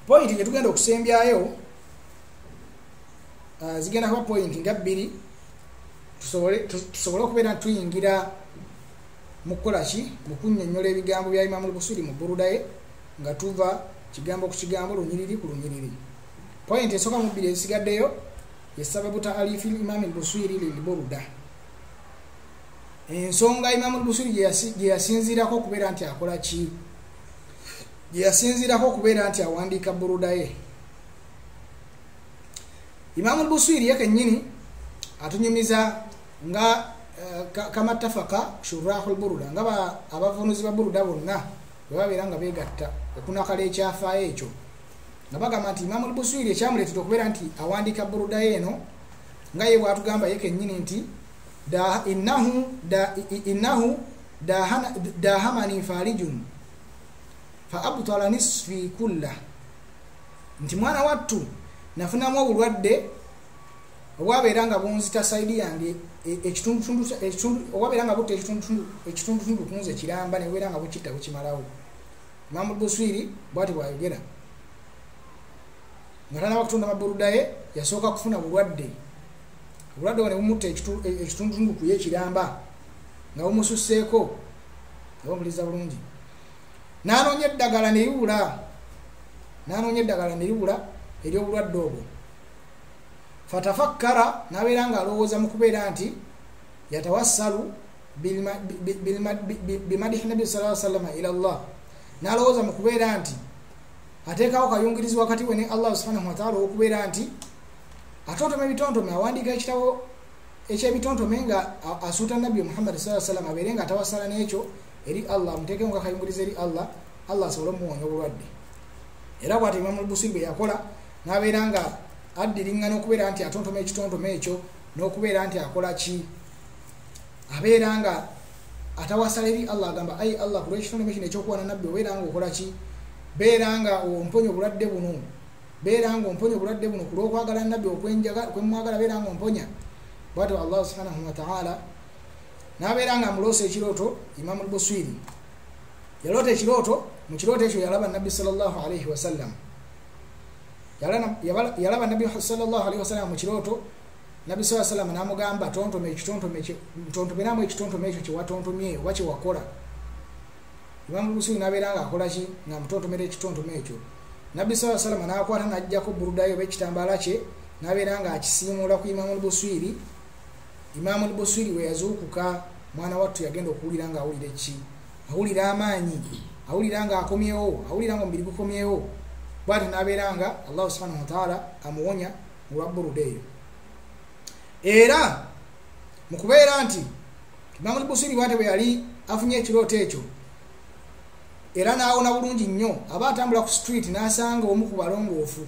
Pointi gye tugenda okusembyayo zigenda kuba pointi nga bbiri, tusobole okubeera tuyingira mu kukola ki, mu kunnyonnyola ebigambo bya Imam al-Busiri mu Burudaye nga tuva kigambo ku kigambo, lunyiriri ku lunyiriri. Pointi esooka mu bbiri ezisigaddeyo yesababu taalifi Imam al-Busiri lil-Buruda, ensonga Imam al-Busiri gye yasinziirako okubeera nti akola ki, gye yasinziirako okubeera nti awandiika Burudaye. Imam al-Busiri ye kennyini atunyumiza nga kama tafaka shurahul buruda ngaba abavunuzi ba buruda bonna bwabera nga begatta okunakala ekyafaayo ekyo nga bagamba nti Imam al-Busiri ekyamuleetera okubeera nti awandika buruda eno nga ye bwatugamba ye kennyini nti innahu dahamani farijun fa abtala nisfi kulla, nti mwana wattu nafunamu obulwadde obwabeera nga bunzita saidi yange obwabeera nga butta ekitundutundu kunze kiramba nebubeera nga bukitta bukimalawo. Imam al-Busiri bwati bwayogera nga tanaba kutunda maburuda ye yasooka kufuna bulwadde ne bumutta ekitundutundu ku yekiramba nga bumususseeko nga bamuliza bulungi, n'anoonya eddagala ne libula ery'obulwadde obwo. Fatafakkara n'abeera nga alowooza mu kubeera nti yatawassalu bimadihi nabi sallallahu alaihi wasallam ila Allah, n'alowooza mu kubeera nti ateekawo kayungirizi wakati we ne Allah subhanahu wa ta'ala okubeera nti atontome ebitontome, awandiika ekitabo ekyebitontome nga asuuta nabbi Muhammad sallallahu alaihi wasallam abeere nga atawassala n'ekyo eri Allah, amuteekemu nga kayungirizi eri Allah asobole omuwonya obulwadde. Era bw'ati Imam al-Busiri bwe yakola n'abeera nga addiringana okubeera nti atontoma ekitontome ekyo n'okubeera nti akola ki, abeera nga atawasala eri Allah, agamba ayi Allah kulw'ekitontome kino ekyokuwana nabbi obeera nga okola ki, beera nga omponya obulwadde buno, kulw'okwagala nabbi okwemwagala, beera nga omponya. Bw'atyo Allah subhanahu wa ta'ala n'abeera nga amuloosa ekirooto. Imam al-Busiri yaloota ekirooto, mu kirooto ekyo yalaba nabbi sallallahu alaihi wasallam, yalaba nabbi sallallahu alaihi wasallam mu kirooto. Nabbi sallallahu alaihi wasallam n'amugamba tontomeraamu ekitontome ekyo kyewatontomye oba kyewakola. Imam al-Busiri n'abeera nga akola ki, nga amutontomera ekitontome ekyo. Nabbi sallallahu alaihi wasallam n'akwata n'ajjako burudayo oba ekitambaala kye n'abeera nga akisiimuula ku Imam al-Busiri. Imam al-Busiri we yazuukuka, mwana wattu yagenda okuwulira nga awulira eki, awulira amaanyi, awulira nga akomyewo, awulira nga omubiri gukomyewo. Bw'ati n'abeera nga Allah subhanahu wa ta'ala amuwonya olwa buruda eyo. Era mu kubeera nti Imam al-Busiri bw'ati bwe yali afunye ekirooto ekyo, era n'awona bulungi nnyo, aba atambula ku street n'asanga omu ku balongoofu,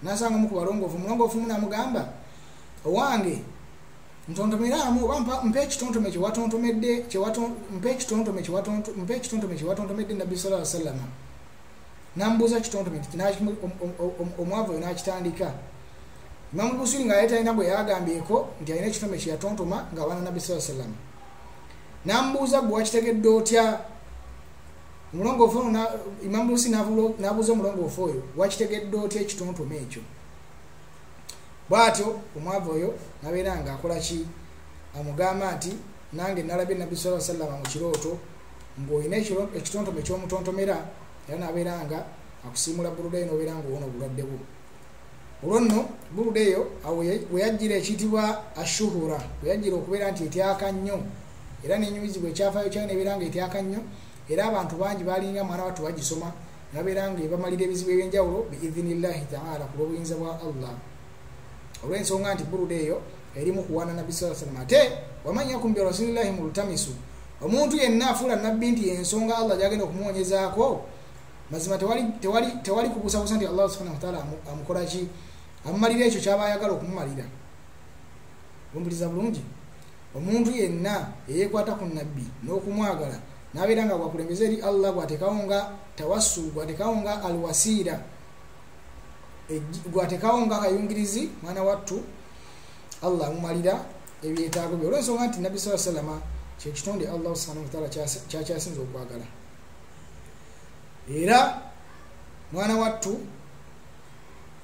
omulongoofu n'amugamba owange ntontomeraamu oba mpa ekitontome kyewatontomedde nabbi sallallahu alaihi wasallam. N'amubuuza ekitontome omwavu oyo n'akitandika. Imam al-Busiri nga talina bwe yagambyeko nti alina ekitontome kye yatontoma nga awana nabbi sallallahu alaihi wasallam. N'amubuuza gwe wakitegedde otya? Omulongoofu ono Imam al-Busiri n'abuuza omulongoofu oyo wakitegedde otya ekitontome ekyo? Bw'atyo omwavu oyo n'abeera nga akola ki, amugamba nti nange nalabye nabbi sallallahu alaihi wasallam mu kirooto ng'olina ekitontome ky'omutontomera, era n'abeera nga akusiimula buruda eyo n'obeera nga owona obulwadde bwo. Olwo nno buruda eyo we yajjira ekiyitibwa ashuhura, we yajjira okubeera nti etyaka nnyo, era n'enyumizibwa ekyafaayo kyayo n'ebeera nga etyaka nnyo, era abantu bangi baalinga mwana wattu bagisoma n'abeera nga ebamalira ebizibu eby'enjawulo biidhinillahi ta'ala ku lw'obuyinza bwa Allah. Olw'ensonga nti buruda eyo erimu kuwaana nabbi sallallahu alaihi wasallam. Ate waman yakum bi rasulillahi multamisu, omuntu yenna afuula nabbi nti ensonga Allah gyagenda okumuwonyezaako, mazima tewali kubuusabuusa nti Allah subhanahu wa ta'ala amukola ki, amumalira ekyo kyaba ayagala okumumalira. Ompuliriza bulungi, omuntu yenna eyeekwata ku nabbi n'okumwagala n'abeera nga bwakulembeza eri Allah, gwatekawo nga tawassul, gwatekawo nga alwasiira, gwatekawo nga kayungirizi, mwana wattu Allah amumalira ebyetaago bye. Olw'ensonga nti nabbi sallallahu alaihi wasallam kyekitonde Allah subhanahu wa ta'ala kyakyasinza okwagala. Era mwana wattu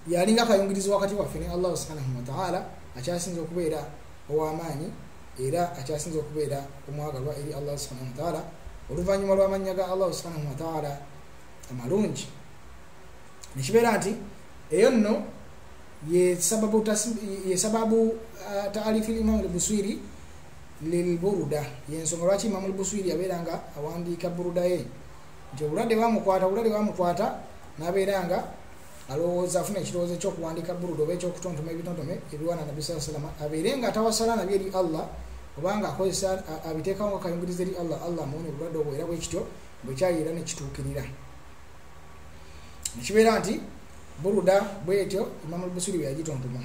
yalinga kayungirizi wakati waffe ne Allah subhanahu wa ta'ala, akyasinza okubeera ow'amaanyi era akyasinza okubeera omwagalwa eri Allah subhanahu wa ta'ala oluvannyuma lw'amannya ga Allah subhanahu wa ta'ala amalungi. Nekibeera nti eyo nno ye sababu taalifi Imam al-Busiri lilburuda, yensonga lwaki Imam al-Busiri yabeera nga awandiika buruda ye, nti obulwadde bwamukwata n'abeera nga alowooza afuna ekirowoozo ekyokuwandiika buruda oba ekyokutontoma ebitontome ebiwaana nabbi sallallahu alaihi wasallam, abeere nga atawasala nabyo eri Allah obanga akozesa abiteekawo nga kayungiriza eri Allah muwone obulwadde obwo era bwekityo bwekyayira nekituukirira. Nekibeera nti buruda bwetyo Imam al-Busiri bwe yagitontoma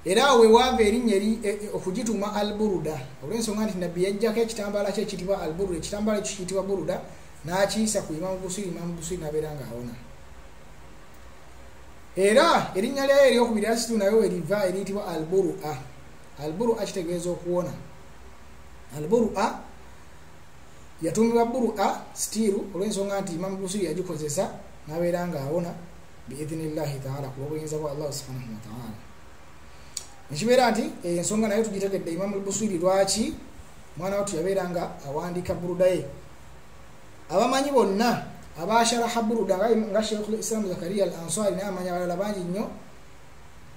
era wewaava erinnya okugituma al-buruda olw'ensonga nti nabbi yajjako ekitambaala kye ekitibwa al-buruda, ekitambaala ekyo kiyitibwa buruda n'akiyisa ku Imam al-Busiri, Imam al-Busiri n'abeera nga awona. Era erinnya lyayo eryokubiri asitu nayo eriva eriyitibwa al-burua. Al-burua kitegeeza okuwona. Al-burua yatumibwa burua stiru olw'ensonga nti Imam al-Busiri yagikozesa n'abeera nga awona biidhnillahi ta'ala ku lw'obuyinza bwa Allah subhanahu wa ta'ala. Nekibeera nti ensonga nayo tugitegedde Imam al-Busiri lwaki mwana wattu yabeera nga awandiika buruda ye. Abamanyi bonna abasharaha buruda nga Sheikhul Islam Zakaria al-Ansari n'amanyi abalala bangi nnyo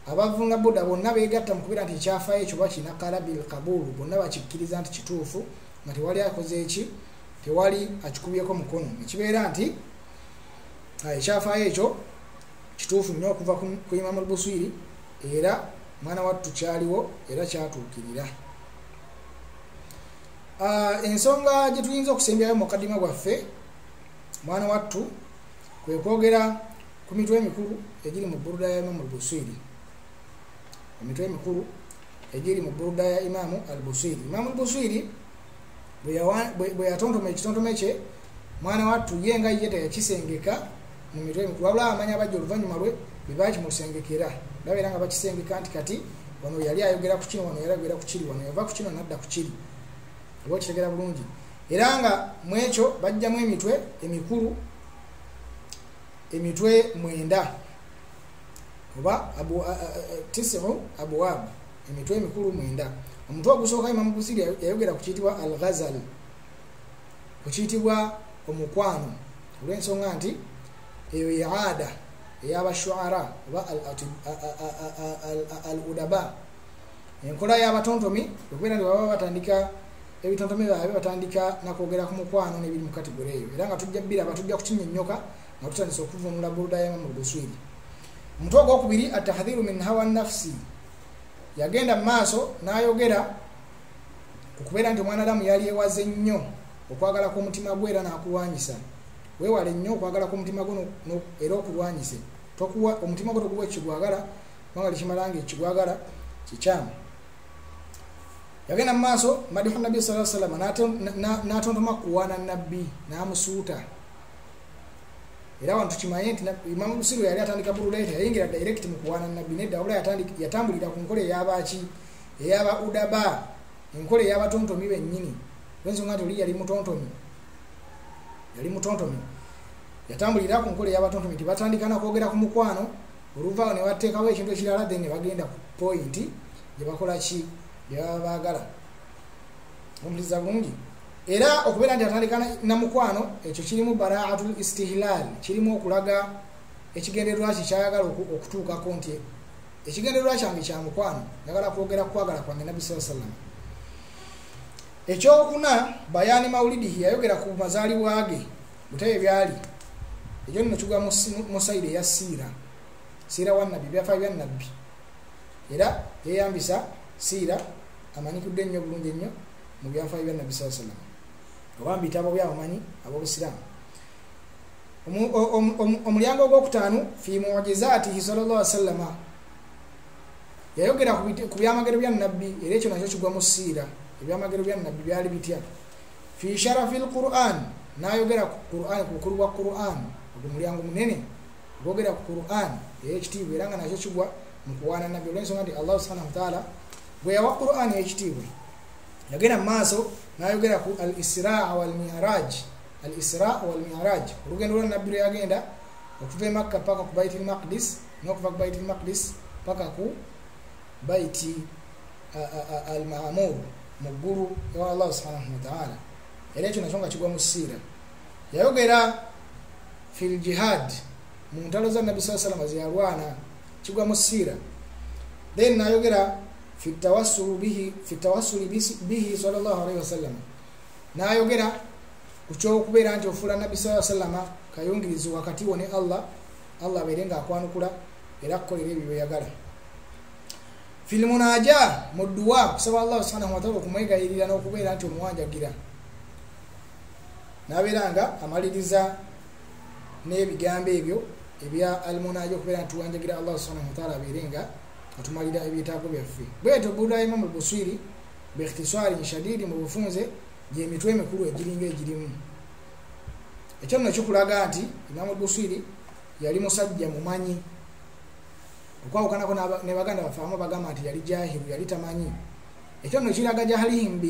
abavunga buruda bonna beegatta mu kubeera nti ekyafaayo ekyo bakinakala bil qabulu, bonna bakikkiriza nti kituufu nga tewali akoze eki, tewali akikubyeko mukono. Nekibeera nti ekyafaayo ekyo kituufu nnyo okuva ku Imam al-Busiri era mwana wattu kyaliwo era kyatuukirira. Ensonga gye tuyinza okusembyayo mukaddima gwaffe mwana wattu kwe kwogera ku mitwe emikulu egiri mu buruda ya Imam al-Busiri. Emitwe emikulu egiri mu buruda ya Imam al-Busiri. Imam al-Busiri bwe yatontoma ekitontome kye mwana wattu ye nga ye teyakisengeka mu mitwe emikulu, wabula amanya abajja oluvannyuma lwe bye bakimusengekera babeera nga bakisengeka nti kati wano yali ayogera ku kino, wano yali ayogera ku kiri, wano yava ku kino n'adda ku kiri, oba okitegera bulungi. Era nga mu ekyo bajjamu emitwe emikulu, emitwe 9 oba tisi'u abwab, emitwe emikulu 9. Omutwe ogusooka Imam al-Busiri yayogera ku kiyitibwa al-Ghazal, ku kiyitibwa omukwano olw'ensonga nti eyo yaada ey'abashuara oba al-udaba, enkola y'abatontomi okubeera nti baba batandika ebitontome byabwe batandika nakwogera ku mukwano n'ebiri mu kategori eyo. Era nga tujja biraba, tujja kukinyonnyoka nga tutandise okuvunula buruda ya Imam al-Busiri. Omutwe ogwokubiri at-tahdhiru min hawa nafsi, yagenda mu maaso n'ayogera ku kubeera nti omwanadamu yali ewaze nnyo okwagala kw'omutima gwe era n'akulwanyisa. Weewale nnyo okwagala kw'omutima gwo era okulwanyise. Tokuwa omutima gwo toguwa ekigwagala kubanga likimala nga ekigwagala kikyamu. Yagenda mu maaso madihu nabbi sallallahu alaihi wasallam n'atontoma kuwaana nabbi n'amusuuta. Era wantu kimanyi nti Imam al-Busiri yali atandika buruda ye yayingira direct mu kuwaana nabbi, nedda wabula yatambulira ku nkola ey'abaki ey'aba udaba, enkola ey'abatontomi bennyini. Lw'ensonga nti oli yali mutontomi, yatambulira ku nkola ey'abatontomi nti batandika nakwogera ku mukwano, oluvaawo ne bateekawo ekintu ekirala then ne bagenda ku point gye bakola ki gye baba baagala. Omuliza bulungi. Era okubeera nti atandika na mukwano ekyo kirimu bara'atul istihlal, kirimu okulaga ekigendererwa kye kyayagala okutuukako nti ekigendererwa kyange kya mukwano, njagala kwogera kwagala kwange Nabbi sallallahu alaihi wasallam. Ekyokuna bayani maulidihi, yayogera ku mazaalibwa ge butebe byali. Ekyo nno kigwa mu sayidi eya siira wa nabbi, byafaayo bya nabbi. Era yeyambisa siira amanyikudde ennyo bulungi ennyo mu byafaayo bya nabbi sallallahu alaihi wasallam oba mu bitabo by'abamanyi ab'Obusiraamu. Omulyango ogwokutaano fi mu'jizaatihi sallallahu alaihi wasallam, yayogera ku byamagero bya nabbi era ekyo nakyo kigwa mu siira. Ebyamagero bya nabbi byali bitya. Fi sharafil Qur'an, n'ayogera ku Qur'an, ku bukulu bwa Qur'an, ogwo mulyango munene gwogera ku Qur'an ey'ekitiibwa era nga nakyo kigwa mu kuwaana nabbi olw'ensonga nti Allah subhanahu wa ta'ala bwe yawa Qur'an ey'ekitiibwa. Yagenda mu maaso n'ayogera ku al-Isra wal Mi'raj, al-Isra wal Mi'raj, olugendo lwa nabbi lwe yagenda okuva e Makka paka ku Baitul Maqdis, n'okuva ku Baitul Maqdis paka ku Baiti al-Ma'mur mu ggulu ewa Allah subhanahu wa ta'ala. Era ekyo nakyo nga kigwa mu siira. Yayogera fil jihad, mu ntalo za nabbi sallallahu alaihi wasallam zeyalwana, kigwa mu siira. Then n'ayogera fi tawassuli bihi sallallahu alaihi wasallam, n'ayogera ku ky'okubeera nti ofuula nabbi sallallahu alaihi wasallam kayungirizi wakati wo ne Allah, Allah abeere nga akwanukula era akukolera ebyo byeyagala. fil munaja mu dua kusaba Allah subhanahu wa ta'ala okumwegayirira n'okubeera nti omuwanjagira n'abeeranga amaliriza n'ebigambo ebyo ebya almunaja okubeera nti tuwanjagira Allah subhanahu wa ta'ala abeerenga atumalira ebyetaago byaffe bwetyo Burda Imam al-Busiri biikhtisari shadidi mu bufunze gy'emitwe emikulu egiringa egirimu. Ekyo nno kikulaga nti Imam al-Busiri yali musajja mumanyi okwawukanako ne baganda bafaamu bagamba nti yali jahiru yali tamanyi. Ekyo nno kiraga jahalihim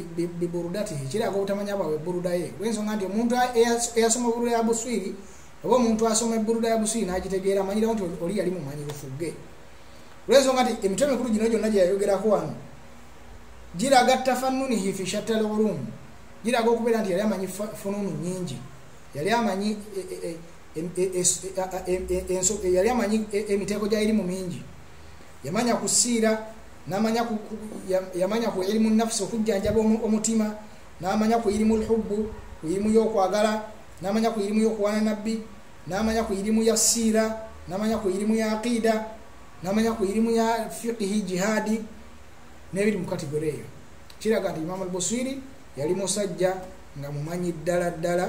biburudatihi kiraga obutamanya bwawe buruda ye lw'ensonga nti omuntu eyasoma Burda ya Busiri oba omuntu asoma Burda ya Busiri n'agitegeera amanyirawo nti oli yali mumanyi lufugge lw'ensonga nti emitwe emikulu gino gyonna gye yayogerako wano giraga tafannunihi fi shattal ulum giraga okubeera nti yali amanyi fununu nyingi yali amanyi yali amanyi emiteeko gya irimu mingi yamanya kusiira yamanya ku ilimu nafsi okujjanjaba omutima n'amanya ku ilimu lhubbu ku ilimu y'okwagala n'amanya ku ilimu y'okuwana nabbi n'amanya ku ilimu ya siira n'amanya ku ilimu ya aqida n'amanya ku ilimu ya fiqhi jihadi n'ebiri mu kategori eyo kiraga nti Imam al-Busiri yali musajja nga mumanyi ddala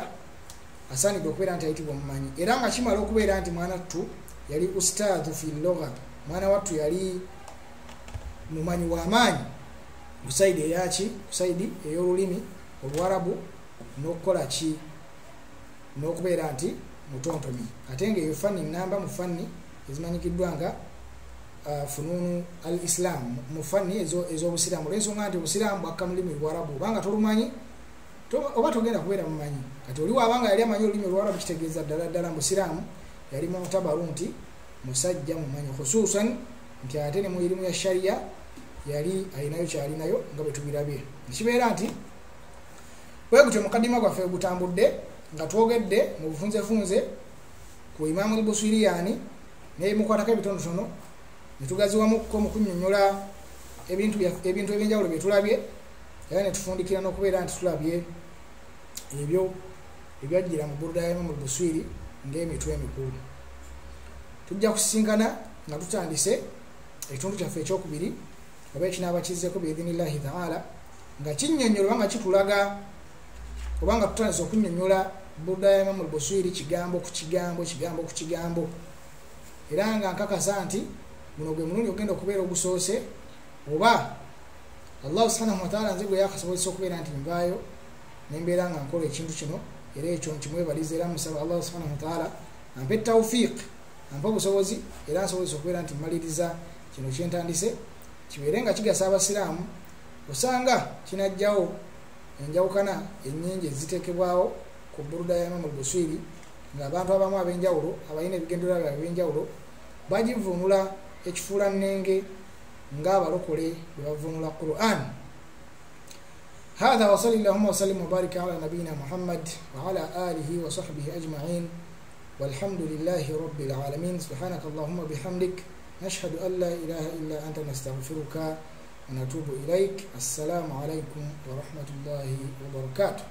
asaanidde okubeera nti ayitibwa mumanyi era nga kimala okubeera nti mwana wattu yali ustaadhu fi lugha mwana wattu yali mumanyi w'amaanyi kusaidi eyaki kusaidi ey'olulimi Oluwarabu n'okukola ki n'okubeera nti mutontomi ate ng'eyo fanni namba mu fanni ezimanyikiddwa nga fununu al-Islam mu fanni ez'obusiraamu olw'ensonga nti obusiraamu bwakka mu lulimi Luwarabu obanga tolumanyi oba togenda kubeera mumanyi kati oli waabanga yali amanyi olulimi Luwarabu kitegeeza ddala mu busiraamu yali mutabaru nti musajja mumanyi khususan nti ate ne mu irimu ya sharia yali alinayo kyalinayo nga bwe tubirabye ekibeera nti bwe gutyo mukaddima gwaffe gutambudde nga twogedde mu bufunzefunze ku Imam al-Busiri yani n'ebimukwatako ebitonotono ne tugaziwamukko mu kunnyonnyola ebintu ebyenjawulo bye tulabye era ne tufundikira n'okubeera nti tulabye ebyo ebyajjira mu Burda ya Imam al-Busiri ng'emitwe emikulu. Tujja kusisinkana nga tutandise ekitundu kyaffe ekyokubiri oba ekinaaba kizzeko biidhinillahi ta'ala nga kinnyonnyola oba nga kitulaga oba nga tutandise okunnyonnyola Burda ya Imam al-Busiri kigambo ku kigambo era nga nkakasa nti guno gwe mulundi ogenda okubeera ogusoose oba Allah subhanahu wa ta'ala nze gwe yakasobozesa okubeera nti nvaayo nembeera nga nkola ekintu kino era ekyo nkimwebaliza era musaba Allah subhanahu wa ta'ala ampe tawfiq ampe obusobozi era nsobozesa okubeera nti mmaliriza kino kyentandise kibeere nga kigasa abasiraamu osanga kinajjawo enjawukana ennyingi eziteekebwawo ku Burda ya Imam al-Busiri ng'abantu abamu ab'enjawulo abalina ebigendererwa byabwe eby'enjawulo bagivvuunula ekifuula nnenge ng'abalokole bwe bavvuunula Qur'an. هذا وصلى اللهم وسلم وبارك على نبينا محمد وعلى آله وصحبه أجمعين والحمد لله رب العالمين سبحانك اللهم بحمدك نشهد أن لا إله إلا أنت نستغفرك ونتوب إليك السلام عليكم ورحمة الله وبركاته.